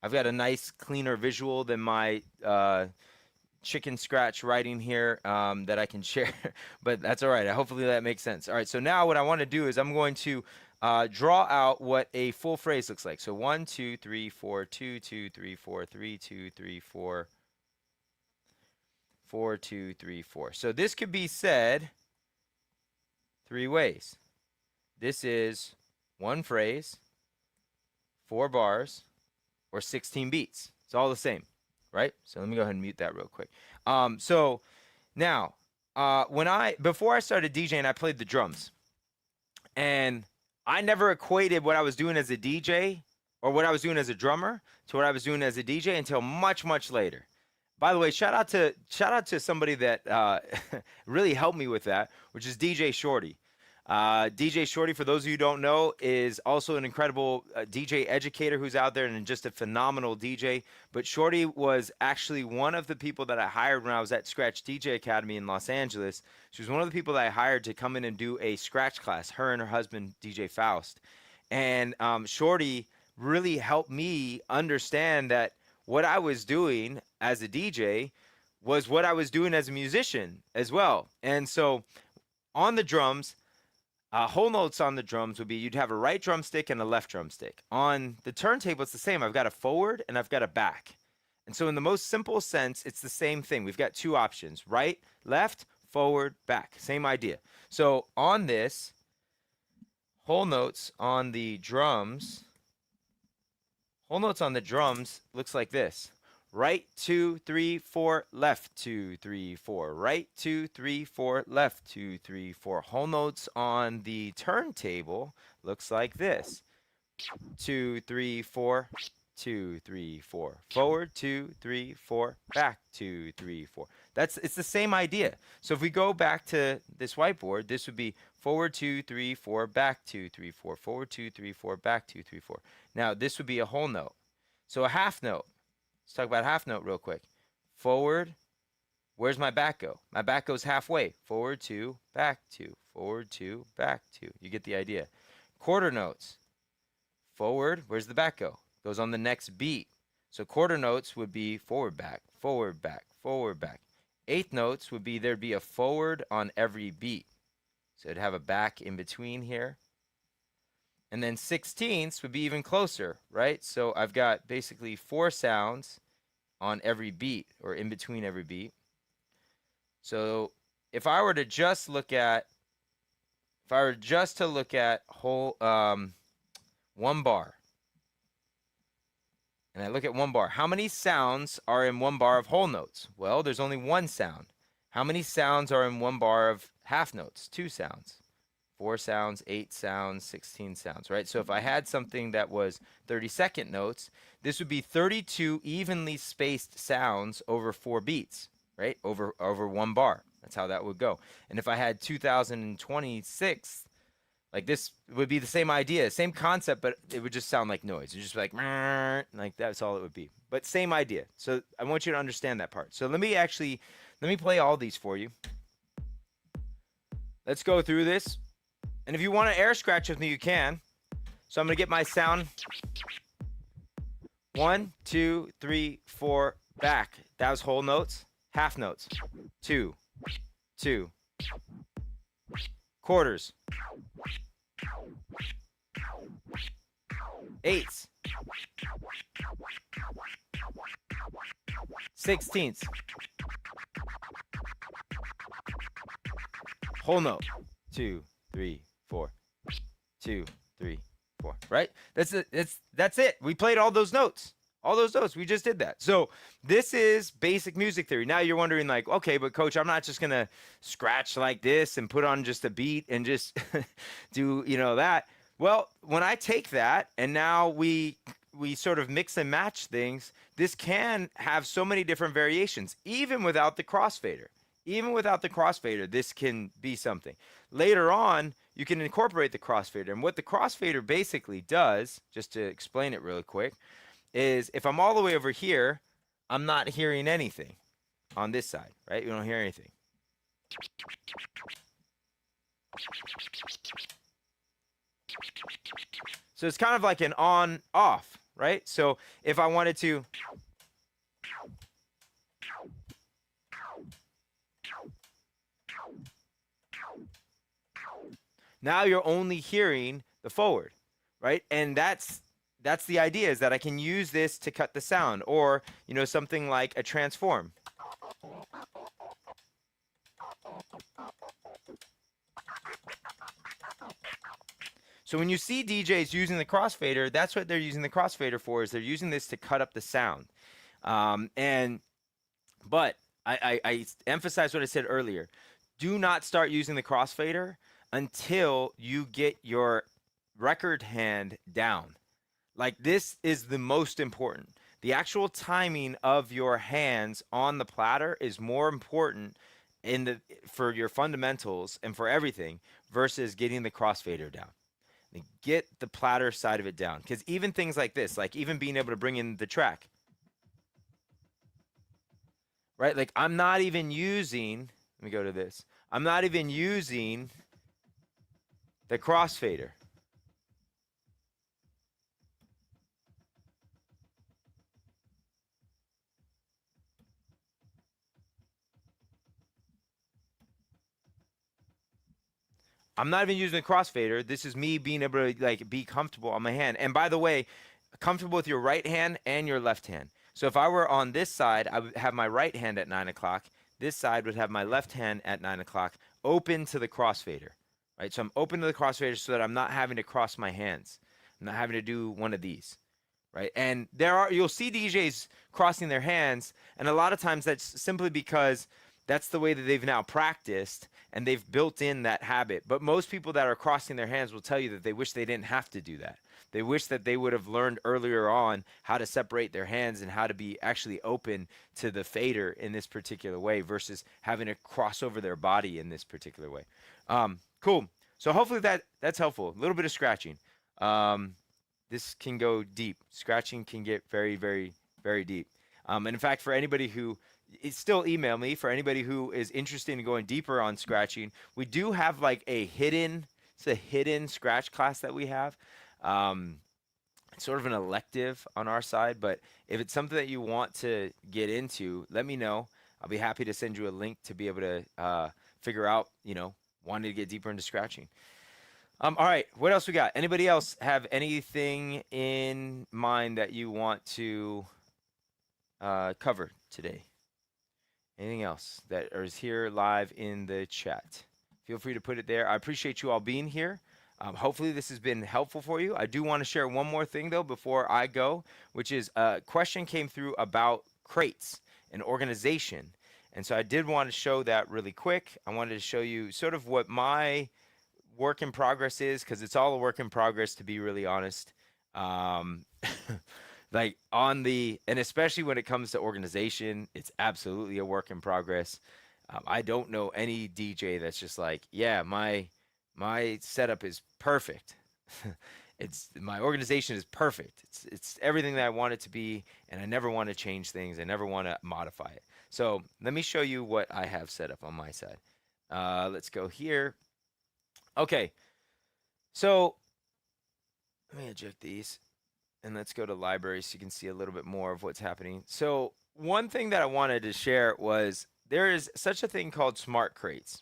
I've got a nice cleaner visual than my chicken scratch writing here that I can share, but that's all right. Hopefully that makes sense. All right, so now what I want to do is I'm going to draw out what a full phrase looks like. So 1, 2, 3, 4, 2, 2, 3, 4, 3, 2, 3, 4, 4, 2, 3, 4. So this could be said 3 ways. This is 1 phrase, 4 bars, or 16 beats. It's all the same, right? So let me go ahead and mute that real quick. So now, before I started DJing, I played the drums, and I never equated what I was doing as a DJ or what I was doing as a drummer to what I was doing as a DJ until much, much later. By the way, shout out to somebody that really helped me with that, which is DJ Shorty. DJ Shorty, for those of you who don't know, is also an incredible DJ educator who's out there and just a phenomenal DJ. But Shorty was actually one of the people that I hired when I was at Scratch DJ Academy in Los Angeles. She was one of the people that I hired to come in and do a scratch class, her and her husband, DJ Faust. And Shorty really helped me understand that what I was doing as a DJ was what I was doing as a musician as well. And so on the drums, whole notes on the drums would be you'd have a right drumstick and a left drumstick. On the turntable, it's the same. I've got a forward and I've got a back. And so in the most simple sense, it's the same thing. We've got 2 options: right, left, forward, back. Same idea. So on this, whole notes on the drums looks like this. Right, 2, 3, 4, left, 2, 3, 4. Right, 2, 3, 4, left, 2, 3, 4. Whole notes on the turntable looks like this. 2, 3, 4, 2, 3, 4. Forward, 2, 3, 4. Back, 2, 3, 4. It's the same idea. So if we go back to this whiteboard, this would be forward 2, 3, 4, back 2, 3, 4. Forward 2, 3, 4, back 2, 3, 4. Now this would be a whole note. So a half note. Let's talk about half note real quick. Forward, where's my back go? My back goes halfway. Forward 2, back 2. Forward 2, back 2. You get the idea. Quarter notes. Forward, where's the back go? Goes on the next beat. So quarter notes would be forward, back, forward, back, forward, back. Eighth notes would be there'd be a forward on every beat. So it'd have a back in between here. And then 16ths would be even closer, right? So I've got basically 4 sounds on every beat, or in between every beat. So if I were to just look at whole 1 bar, and I look at 1 bar, how many sounds are in 1 bar of whole notes? Well, there's only 1 sound. How many sounds are in 1 bar of half notes? 2 sounds. 4 sounds, 8 sounds, 16 sounds, right? So if I had something that was 30-second notes, this would be 32 evenly spaced sounds over 4 beats, right? Over 1 bar. That's how that would go. And if I had 2026, like this would be the same idea, same concept, but it would just sound like noise. It would just be like that's all it would be. But same idea. So I want you to understand that part. So let me play all these for you. Let's go through this. And if you want to air scratch with me, you can. So I'm going to get my sound. 1, 2, 3, 4, back. That was whole notes. Half notes. 2, 2. Quarters. 8s. 16ths. Whole note. 2, 3, 4. 2, 3, 4. Right? That's it. We played all those notes. All those notes. We just did that. So this is basic music theory. Now you're wondering, like, okay, but coach, I'm not just gonna scratch like this and put on just a beat and just do, that. Well, when I take that and now we sort of mix and match things, this can have so many different variations, even without the crossfader. Even without the crossfader, this can be something. Later on, you can incorporate the crossfader. And what the crossfader basically does, just to explain it really quick, is if I'm all the way over here, I'm not hearing anything on this side, right? You don't hear anything. So it's kind of like an on-off, right? So if I wanted to... Now you're only hearing the forward, right? And that's the idea, is that I can use this to cut the sound, or, something like a transform. So when you see DJs using the crossfader, that's what they're using the crossfader for, is they're using this to cut up the sound. But I emphasize what I said earlier. Do not start using the crossfader until you get your record hand down. Like, this is the most important. The actual timing of your hands on the platter is more important for your fundamentals and for everything versus getting the crossfader down. Get the platter side of it down, because even things like this, like even being able to bring in the track, right? Like, I'm not even using, let me go to this. I'm not even using the crossfader. I'm not even using the crossfader. This is me being able to be comfortable on my hand. And by the way, comfortable with your right hand and your left hand. So if I were on this side, I would have my right hand at 9 o'clock. This side would have my left hand at 9 o'clock, open to the crossfader, right? So I'm open to the crossfader so that I'm not having to cross my hands. I'm not having to do one of these, right? And you'll see DJs crossing their hands, and a lot of times that's simply because that's the way that they've now practiced and they've built in that habit. But most people that are crossing their hands will tell you that they wish they didn't have to do that. They wish that they would have learned earlier on how to separate their hands and how to be actually open to the fader in this particular way versus having to cross over their body in this particular way. Cool. So hopefully that's helpful. A little bit of scratching. This can go deep. Scratching can get very, very, very deep. And in fact, for anybody who still email me, for anybody who is interested in going deeper on scratching, we do have like a hidden scratch class that we have. It's sort of an elective on our side, but if it's something that you want to get into, let me know. I'll be happy to send you a link to be able to figure out, wanting to get deeper into scratching. All right, what else we got? Anybody else have anything in mind that you want to cover today? Anything else that is here live in the chat? Feel free to put it there. I appreciate you all being here. Hopefully this has been helpful for you. I do want to share one more thing, though, before I go, which is a question came through about crates and organization. And so I did want to show that really quick. I wanted to show you sort of what work in progress is, because it's all a work in progress, to be really honest. Um, like and especially when it comes to organization, it's absolutely a work in progress. I don't know any DJ that's just like, yeah, my setup is perfect. It's my organization is perfect. It's everything that I want it to be, and I never want to change things. I never want to modify it. So let me show you what I have set up on my side. Let's go here. Okay, so let me eject these, and let's go to library so you can see a little bit more of what's happening. So one thing that I wanted to share was there is such a thing called smart crates.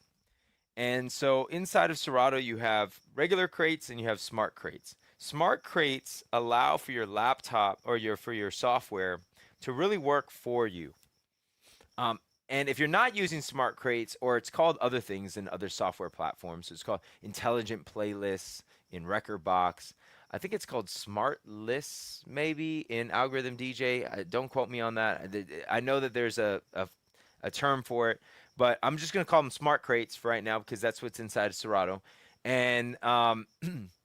And so inside of Serato, you have regular crates and you have smart crates. Smart crates allow for your laptop or for your software to really work for you. And if you're not using smart crates, or it's called other things in other software platforms, it's called intelligent playlists in Rekordbox. I think it's called smart lists maybe in Algorithm DJ. Don't quote me on that. I know that there's a term for it, but I'm just going to call them smart crates for right now because that's what's inside of Serato. And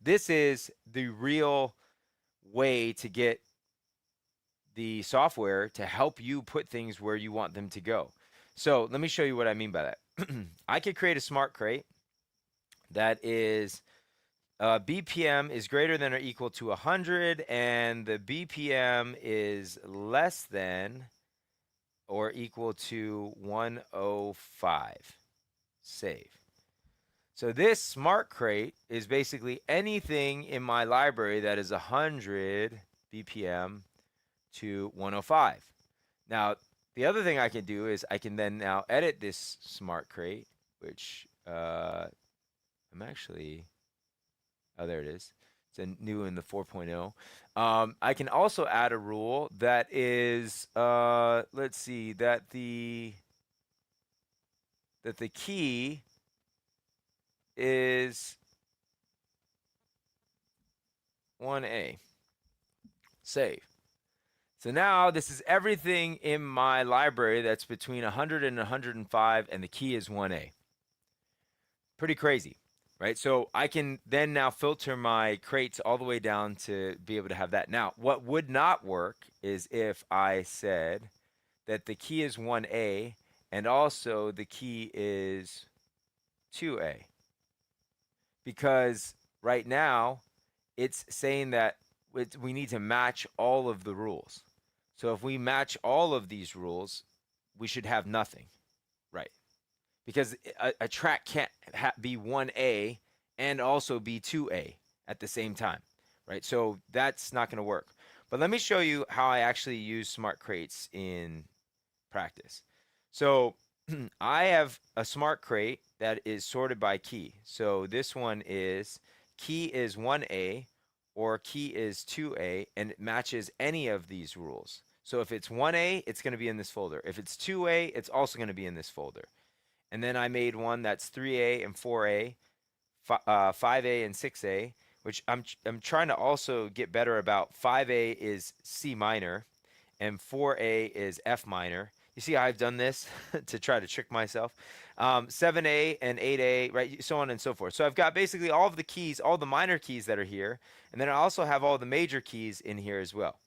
this is the real way to get the software to help you put things where you want them to go. So let me show you what I mean by that. I could create a smart crate that is BPM is greater than or equal to 100, and the BPM is less than or equal to 105. Save. So this smart crate is basically anything in my library that is 100 BPM to 105. Now, the other thing I can do is I can then now edit this smart crate, which I'm actually, oh, there it is. It's a new in the 4.0. I can also add a rule that is, let's see, that the key is 1A. Save. So now this is everything in my library that's between 100 and 105, and the key is 1A. Pretty crazy, right? So I can then now filter my crates all the way down to be able to have that. Now, what would not work is if I said that the key is 1A and also the key is 2A. Because right now it's saying that we need to match all of the rules. So if we match all of these rules, we should have nothing, right? Because a track can't be 1A and also be 2A at the same time, right? So that's not going to work. But let me show you how I actually use smart crates in practice. So I have a smart crate that is sorted by key. So this one is key is 1A or key is 2A, and it matches any of these rules. So if it's 1A, it's going to be in this folder. If it's 2A, it's also going to be in this folder. And then I made one that's 3A and 4A, 5A and 6A, which I'm trying to also get better about. 5A is C minor and 4A is F minor. You see how I've done this to try to trick myself. 7A and 8A, right? So on and so forth. So I've got basically all of the keys, all the minor keys that are here. And then I also have all the major keys in here as well.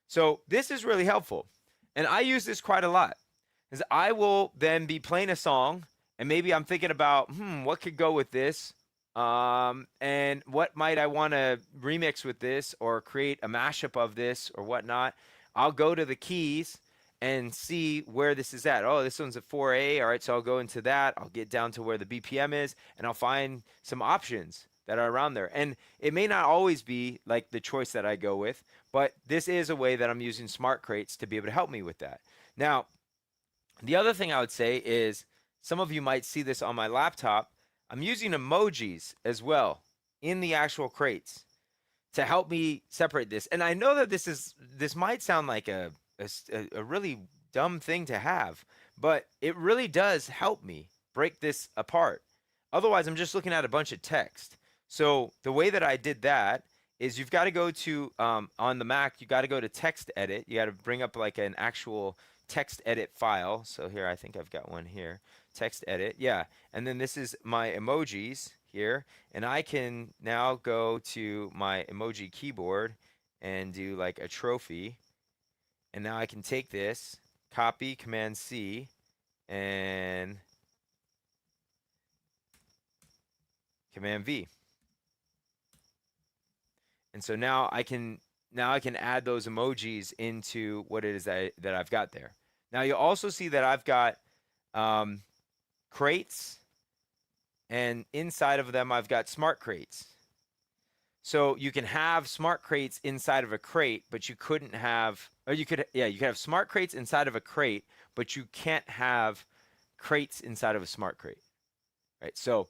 So this is really helpful. And I use this quite a lot. Because I will then be playing a song, and maybe I'm thinking about, what could go with this? And what might I want to remix with this or create a mashup of this or whatnot? I'll go to the keys and see where this is at. Oh, this one's at 4A. All right, so I'll go into that. I'll get down to where the BPM is, and I'll find some options that are around there. And it may not always be like the choice that I go with, but this is a way that I'm using smart crates to be able to help me with that. Now, the other thing I would say is some of you might see this on my laptop. I'm using emojis as well in the actual crates to help me separate this. And I know that this might sound like a really dumb thing to have, but it really does help me break this apart. Otherwise, I'm just looking at a bunch of text. So the way that I did that is you've got to go to, on the Mac, you got to go to text edit. You got to bring up like an actual text edit file. So here, I think I've got one here. Text edit. Yeah. And then this is my emojis. here, and I can now go to my emoji keyboard and do like a trophy. And now I can take this, copy, Command C, and Command V. And so now I can add those emojis into what it is that I've got there. Now you'll also see that I've got crates, and inside of them I've got smart crates. So you can have smart crates inside of a crate, but you couldn't have, or you could have smart crates inside of a crate, but you can't have crates inside of a smart crate, right? So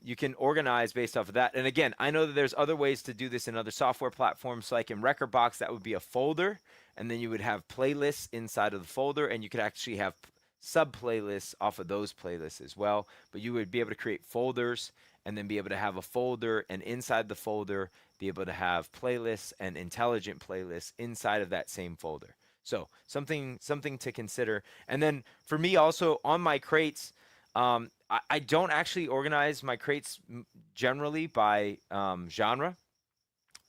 you can organize based off of that. And again, I know that there's other ways to do this in other software platforms. So like in Rekordbox, that would be a folder, and then you would have playlists inside of the folder, and you could actually have sub playlists off of those playlists as well. But you would be able to create folders and then be able to have a folder, and inside the folder be able to have playlists and intelligent playlists inside of that same folder. So something to consider. And then for me also on my crates, I don't actually organize my crates generally by genre.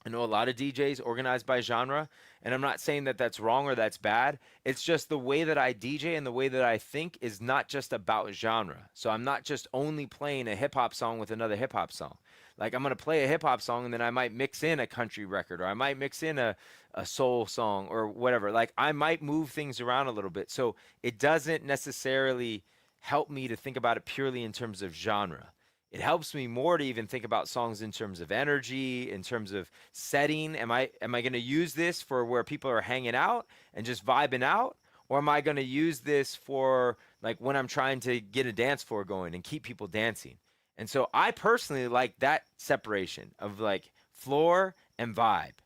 I know a lot of DJs organize by genre, and I'm not saying that that's wrong or that's bad. It's just the way that I DJ and the way that I think is not just about genre. So I'm not just only playing a hip hop song with another hip hop song. Like I'm going to play a hip hop song and then I might mix in a country record, or I might mix in a soul song or whatever. Like I might move things around a little bit. So it doesn't necessarily help me to think about it purely in terms of genre. It helps me more to even think about songs in terms of energy, in terms of setting. Am I going to use this for where people are hanging out and just vibing out? Or am I going to use this for like when I'm trying to get a dance floor going and keep people dancing? And so I personally like that separation of like floor and vibe.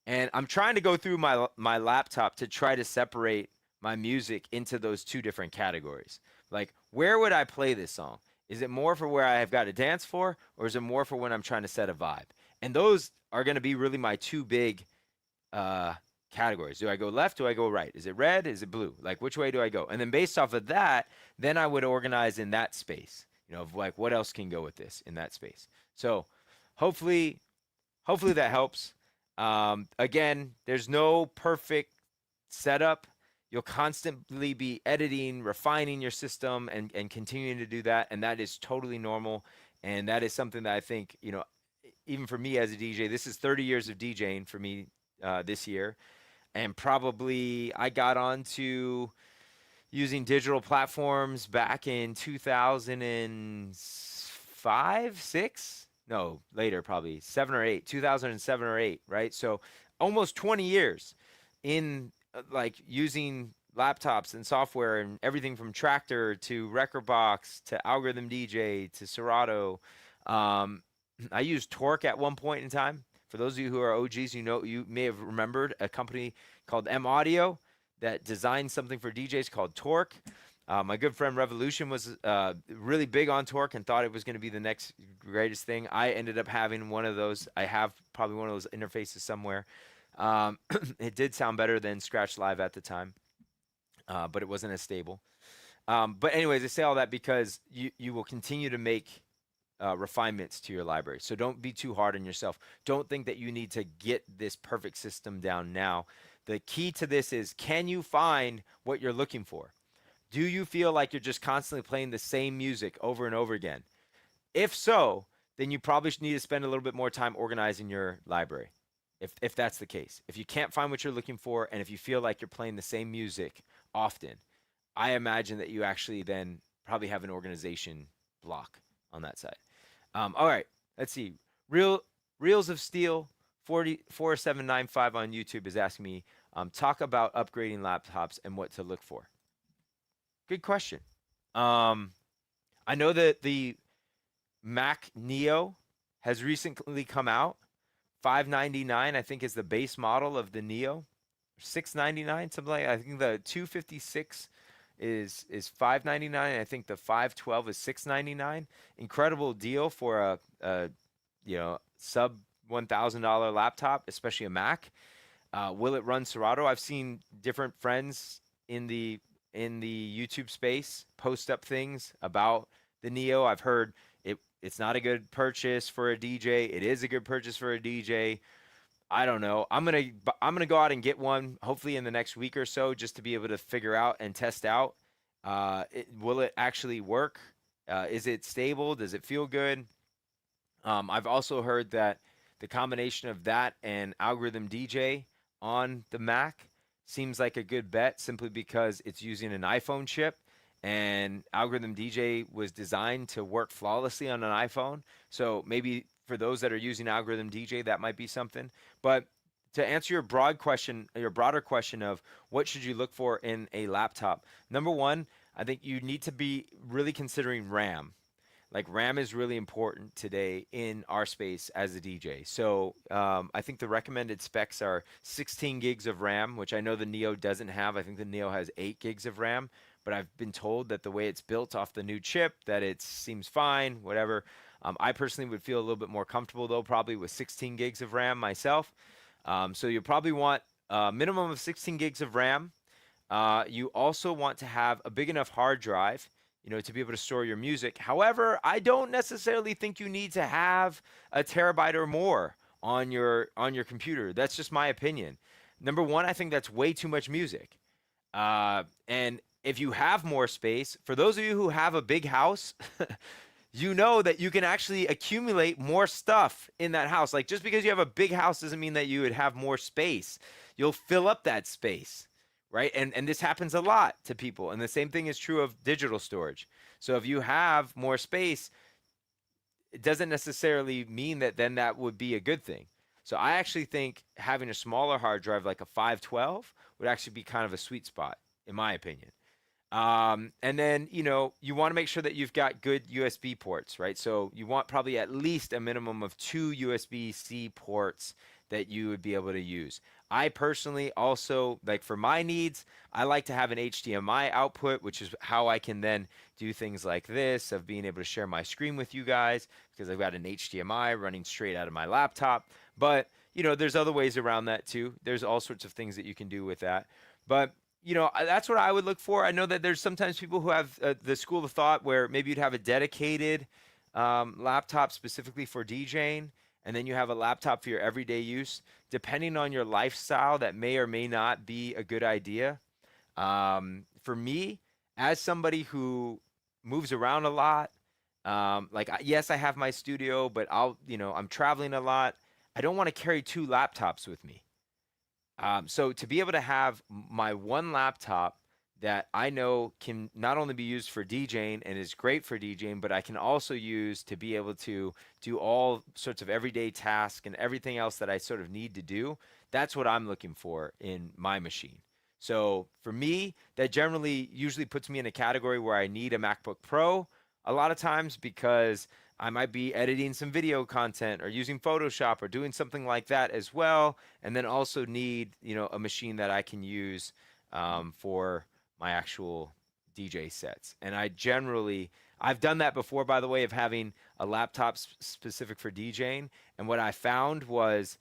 And I'm trying to go through my laptop to try to separate my music into those two different categories. Like, where would I play this song? Is it more for where I have got a dance floor, or is it more for when I'm trying to set a vibe? And those are going to be really my two big categories. Do I go left? Do I go right? Is it red? Is it blue? Like, which way do I go? And then based off of that, then I would organize in that space, of like what else can go with this in that space. So hopefully that helps. Again, there's no perfect setup. You'll constantly be editing, refining your system, and continuing to do that. And that is totally normal. And that is something that I think, even for me as a DJ, this is 30 years of DJing for me this year. And probably I got onto using digital platforms back in 2005, 6? No, later, probably 7 or 8, 2007 or 8, right? So almost 20 years in like using laptops and software and everything from Traktor to Rekordbox to Algorithm DJ to Serato. I used Torque at one point in time. For those of you who are OGs, you may have remembered a company called M Audio that designed something for DJs called Torque. My good friend Revolution was really big on Torque and thought it was going to be the next greatest thing. I ended up having one of those. I have probably one of those interfaces somewhere. It did sound better than Scratch Live at the time, but it wasn't as stable. But anyways, I say all that because you will continue to make refinements to your library. So don't be too hard on yourself. Don't think that you need to get this perfect system down now. The key to this is, can you find what you're looking for? Do you feel like you're just constantly playing the same music over and over again? If so, then you probably need to spend a little bit more time organizing your library. If that's the case, if you can't find what you're looking for, and if you feel like you're playing the same music often, I imagine that you actually then probably have an organization block on that side. All right, let's see. Reels of Steel 4795 on YouTube is asking me, talk about upgrading laptops and what to look for. Good question. I know that the Mac Neo has recently come out. $599, I think, is the base model of the Neo. $699, something like that. I think the 256 is $599. I think the 512 is $699. Incredible deal for a sub $1,000 laptop, especially a Mac. Will it run Serato? I've seen different friends in the YouTube space post up things about the Neo. I've heard It's not a good purchase for a DJ. It is a good purchase for a DJ. I don't know. I'm gonna go out and get one hopefully in the next week or so just to be able to figure out and test out. Will it actually work? Is it stable? Does it feel good? I've also heard that the combination of that and Algorithm DJ on the Mac seems like a good bet simply because it's using an iPhone chip and Algorithm DJ was designed to work flawlessly on an iPhone. So maybe for those that are using Algorithm DJ, that might be something. But to answer your broader question of what should you look for in a laptop, number one, I think you need to be really considering RAM. Like RAM is really important today in our space as a DJ. So I think the recommended specs are 16 gigs of RAM, which I know the Neo doesn't have. I think the Neo has 8 gigs of RAM, but I've been told that the way it's built off the new chip, that it seems fine, whatever. I personally would feel a little bit more comfortable though, probably with 16 gigs of RAM myself. So you probably want a minimum of 16 gigs of RAM. You also want to have a big enough hard drive, to be able to store your music. However, I don't necessarily think you need to have a terabyte or more on your computer. That's just my opinion. Number one, I think that's way too much music. And if you have more space, for those of you who have a big house, you know that you can actually accumulate more stuff in that house. Like just because you have a big house doesn't mean that you would have more space. You'll fill up that space, right? And this happens a lot to people. And the same thing is true of digital storage. So if you have more space, it doesn't necessarily mean that then that would be a good thing. So I actually think having a smaller hard drive like a 512 would actually be kind of a sweet spot, in my opinion. And then, you want to make sure that you've got good USB ports, right? So you want probably at least a minimum of 2 USB-C ports that you would be able to use. I personally also, like for my needs, I like to have an HDMI output, which is how I can then do things like this of being able to share my screen with you guys because I've got an HDMI running straight out of my laptop. But, there's other ways around that too. There's all sorts of things that you can do with that. But that's what I would look for. I know that there's sometimes people who have the school of thought where maybe you'd have a dedicated laptop specifically for DJing, and then you have a laptop for your everyday use. Depending on your lifestyle, that may or may not be a good idea. For me, as somebody who moves around a lot, yes, I have my studio, but I'm traveling a lot. I don't want to carry 2 laptops with me. So to be able to have my one laptop that I know can not only be used for DJing and is great for DJing, but I can also use to be able to do all sorts of everyday tasks and everything else that I sort of need to do. That's what I'm looking for in my machine. So for me, that generally usually puts me in a category where I need a MacBook Pro a lot of times because I might be editing some video content or using Photoshop or doing something like that as well. And then also need, a machine that I can use for my actual DJ sets. And I've done that before, by the way, of having a laptop specific for DJing. And what I found was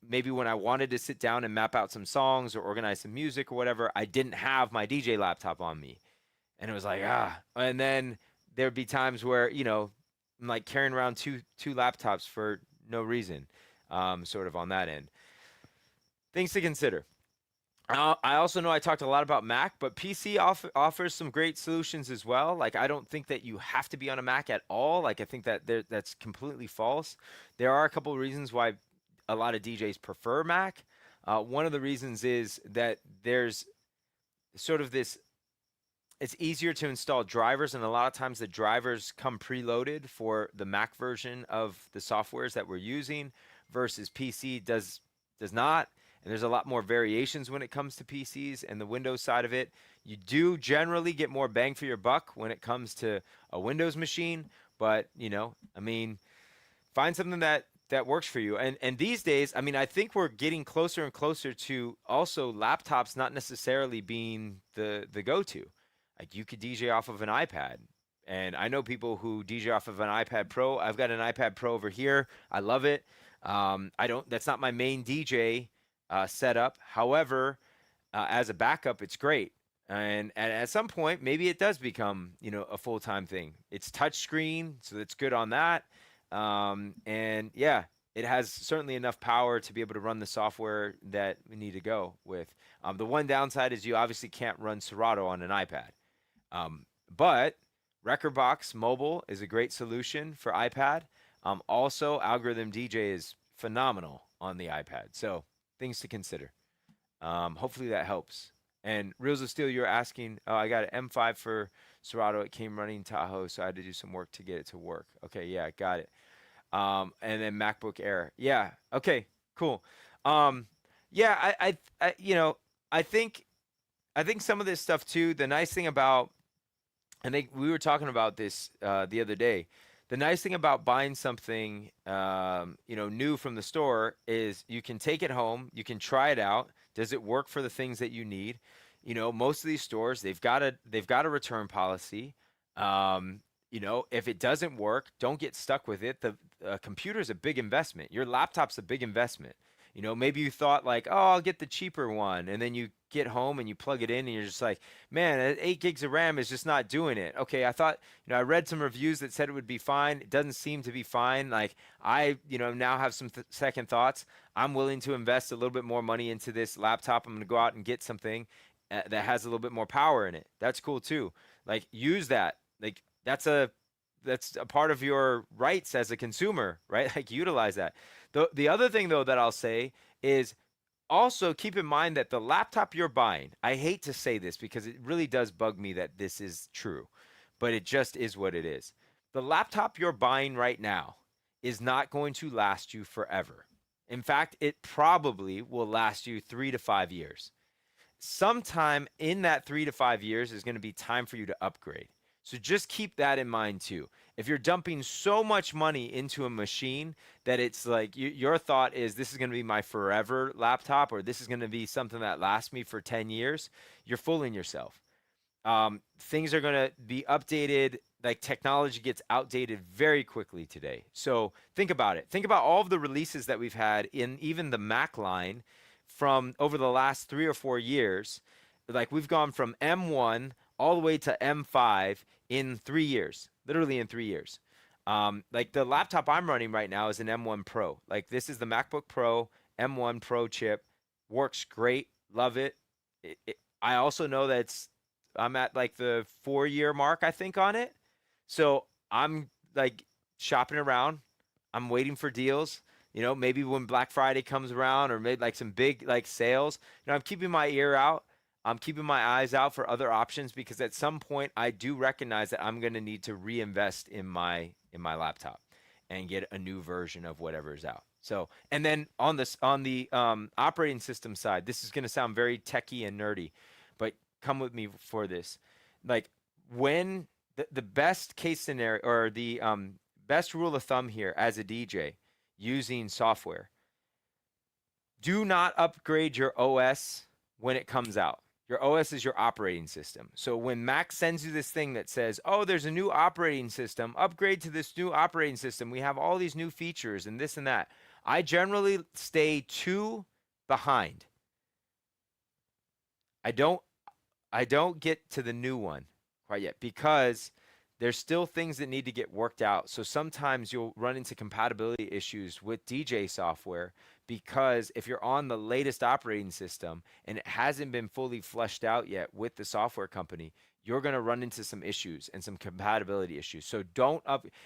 maybe when I wanted to sit down and map out some songs or organize some music or whatever, I didn't have my DJ laptop on me. And it was like, and then there'd be times where, I'm like carrying around two laptops for no reason, sort of on that end. Things to consider. I also know I talked a lot about Mac, but PC offers some great solutions as well. Like I don't think that you have to be on a Mac at all. Like I think that that's completely false. There are a couple of reasons why a lot of DJs prefer Mac. One of the reasons is that there's sort of this. It's easier to install drivers, and a lot of times the drivers come preloaded for the Mac version of the softwares that we're using versus PC does not. And there's a lot more variations when it comes to PCs and the Windows side of it. You do generally get more bang for your buck when it comes to a Windows machine, but find something that works for you. And these days, I think we're getting closer and closer to also laptops not necessarily being the go-to. Like you could DJ off of an iPad. And I know people who DJ off of an iPad Pro. I've got an iPad Pro over here. I love it. That's not my main DJ setup. However, as a backup, it's great. And at some point, maybe it does become, a full-time thing. It's touchscreen, so it's good on that. And yeah, it has certainly enough power to be able to run the software that we need to go with. The one downside is you obviously can't run Serato on an iPad. But Rekordbox Mobile is a great solution for iPad. Also, Algorithm DJ is phenomenal on the iPad. So things to consider. Hopefully that helps. And Reels of Steel, you're asking, oh, I got an M5 for Serato. It came running Tahoe, so I had to do some work to get it to work. Okay, yeah, got it. And then MacBook Air. Yeah, okay, cool. Yeah, I think some of this stuff too. The nice thing about, I think we were talking about this the other day. The nice thing about buying something, new from the store is you can take it home, you can try it out. Does it work for the things that you need? Most of these stores, they've got a return policy. If it doesn't work, don't get stuck with it. The computer's a big investment. Your laptop's a big investment. Maybe you thought like, oh, I'll get the cheaper one, and then you get home and you plug it in and you're just like, man, 8 gigs of RAM is just not doing it. Okay, I thought, I read some reviews that said it would be fine. It doesn't seem to be fine. Like I, now have some second thoughts. I'm willing to invest a little bit more money into this laptop. I'm going to go out and get something that has a little bit more power in it. That's cool too. Like use that. Like that's a part of your rights as a consumer, right? Like utilize that. The other thing though that I'll say is also keep in mind that the laptop you're buying, I hate to say this because it really does bug me that this is true, but it just is what it is. The laptop you're buying right now is not going to last you forever. In fact, it probably will last you 3 to 5 years. Sometime in that 3 to 5 years is going to be time for you to upgrade. So just keep that in mind too. If you're dumping so much money into a machine that it's like your thought is this is going to be my forever laptop or this is going to be something that lasts me for 10 years, you're fooling yourself. Things are going to be updated. Like technology gets outdated very quickly today. So think about it. Think about all of the releases that we've had in even the Mac line from over the last 3 or 4 years. Like we've gone from M1 all the way to M5 in 3 years, literally in 3 years. Like the laptop I'm running right now is an M1 Pro. Like this is the MacBook Pro M1 Pro chip. Works great. Love it. I also know that I'm at like the 4-year mark, I think, on it. So I'm like shopping around. I'm waiting for deals. Maybe when Black Friday comes around or maybe like some big like sales, I'm keeping my ear out. I'm keeping my eyes out for other options because at some point I do recognize that I'm going to need to reinvest in my laptop and get a new version of whatever is out. So, and then on the operating system side, this is going to sound very techie and nerdy, but come with me for this. Like when the best case scenario or the best rule of thumb here as a DJ using software, do not upgrade your OS when it comes out. Your OS is your operating system. So when Mac sends you this thing that says, oh, there's a new operating system, upgrade to this new operating system. We have all these new features and this and that. I generally stay 2 behind. I don't get to the new one quite yet because there's still things that need to get worked out. So sometimes you'll run into compatibility issues with DJ software because if you're on the latest operating system and it hasn't been fully fleshed out yet with the software company, you're going to run into some issues and some compatibility issues. So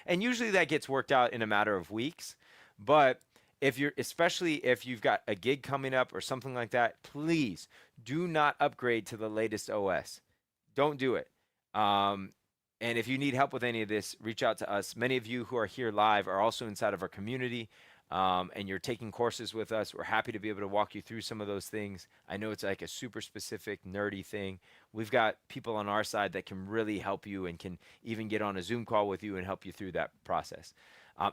and usually that gets worked out in a matter of weeks. But especially if you've got a gig coming up or something like that, please do not upgrade to the latest OS. Don't do it. And if you need help with any of this, reach out to us. Many of you who are here live are also inside of our community, and you're taking courses with us. We're happy to be able to walk you through some of those things. I know it's like a super specific, nerdy thing. We've got people on our side that can really help you and can even get on a Zoom call with you and help you through that process.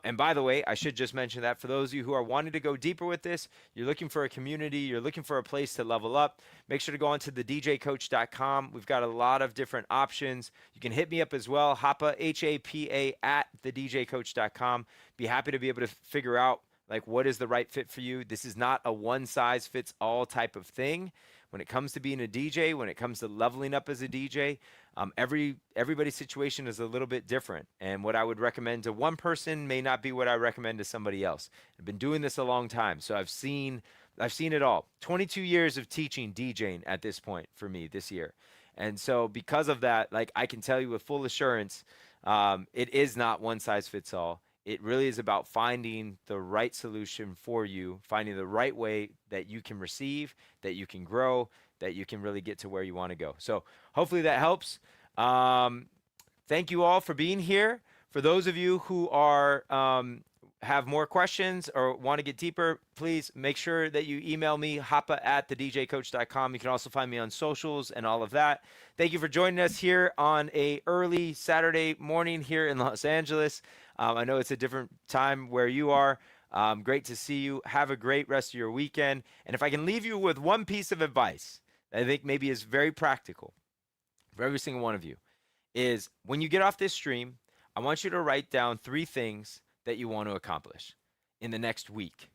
And by the way, I should just mention that for those of you who are wanting to go deeper with this, you're looking for a community, you're looking for a place to level up, make sure to go on to thedjcoach.com. We've got a lot of different options. You can hit me up as well, Hapa, H-A-P-A, at thedjcoach.com. Be happy to be able to figure out like what is the right fit for you. This is not a one-size-fits-all type of thing, when it comes to being a DJ, when it comes to leveling up as a DJ, everybody's situation is a little bit different. And what I would recommend to one person may not be what I recommend to somebody else. I've been doing this a long time, so I've seen it all. 22 years of teaching DJing at this point for me this year. And so because of that, like, I can tell you with full assurance, it is not one size fits all. It really is about finding the right solution for you, finding the right way that you can receive, that you can grow, that you can really get to where you want to go. So hopefully that helps. Thank you all for being here. For those of you who are have more questions or want to get deeper, please make sure that you email me, hapa@thedjcoach.com. You can also find me on socials and all of that. Thank you for joining us here on a early Saturday morning here in Los Angeles. I know it's a different time where you are. Great to see you. Have a great rest of your weekend. And if I can leave you with one piece of advice that I think maybe is very practical for every single one of you, is when you get off this stream, I want you to write down 3 things that you want to accomplish in the next week.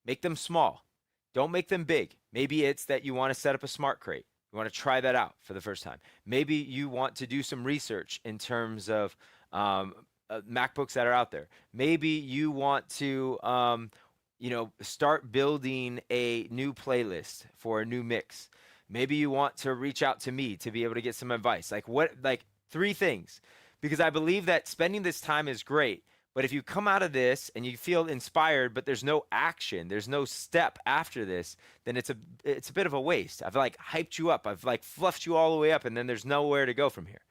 Make them small. Don't make them big. Maybe it's that you want to set up a smart crate. You want to try that out for the first time. Maybe you want to do some research in terms of MacBooks that are out there. Maybe you want to, start building a new playlist for a new mix. Maybe you want to reach out to me to be able to get some advice. Like 3 things, because I believe that spending this time is great. But if you come out of this and you feel inspired, but there's no action, there's no step after this, then it's a bit of a waste. I've like hyped you up. I've like fluffed you all the way up, and then there's nowhere to go from here.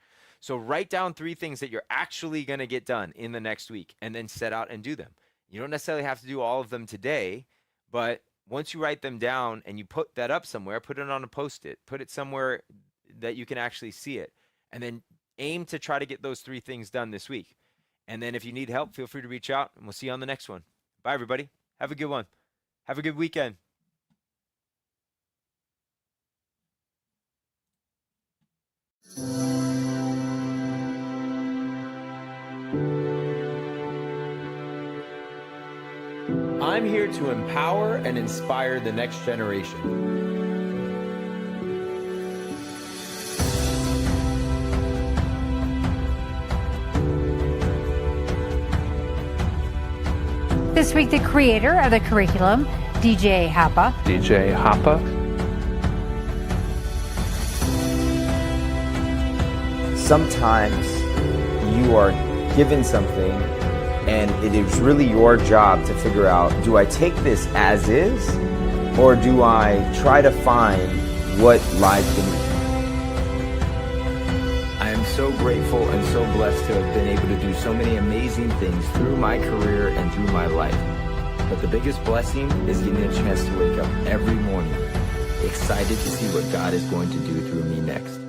So write down 3 things that you're actually going to get done in the next week, and then set out and do them. You don't necessarily have to do all of them today, but once you write them down and you put that up somewhere, put it on a Post-it, put it somewhere that you can actually see it, and then aim to try to get those 3 things done this week. And then if you need help, feel free to reach out, and we'll see you on the next one. Bye, everybody. Have a good one. Have a good weekend. I'm here to empower and inspire the next generation. This week, the creator of the curriculum, DJ Hapa. DJ Hapa. Sometimes you are given something and it is really your job to figure out, do I take this as is, or do I try to find what lies beneath? I am so grateful and so blessed to have been able to do so many amazing things through my career and through my life. But the biggest blessing is getting a chance to wake up every morning excited to see what God is going to do through me next.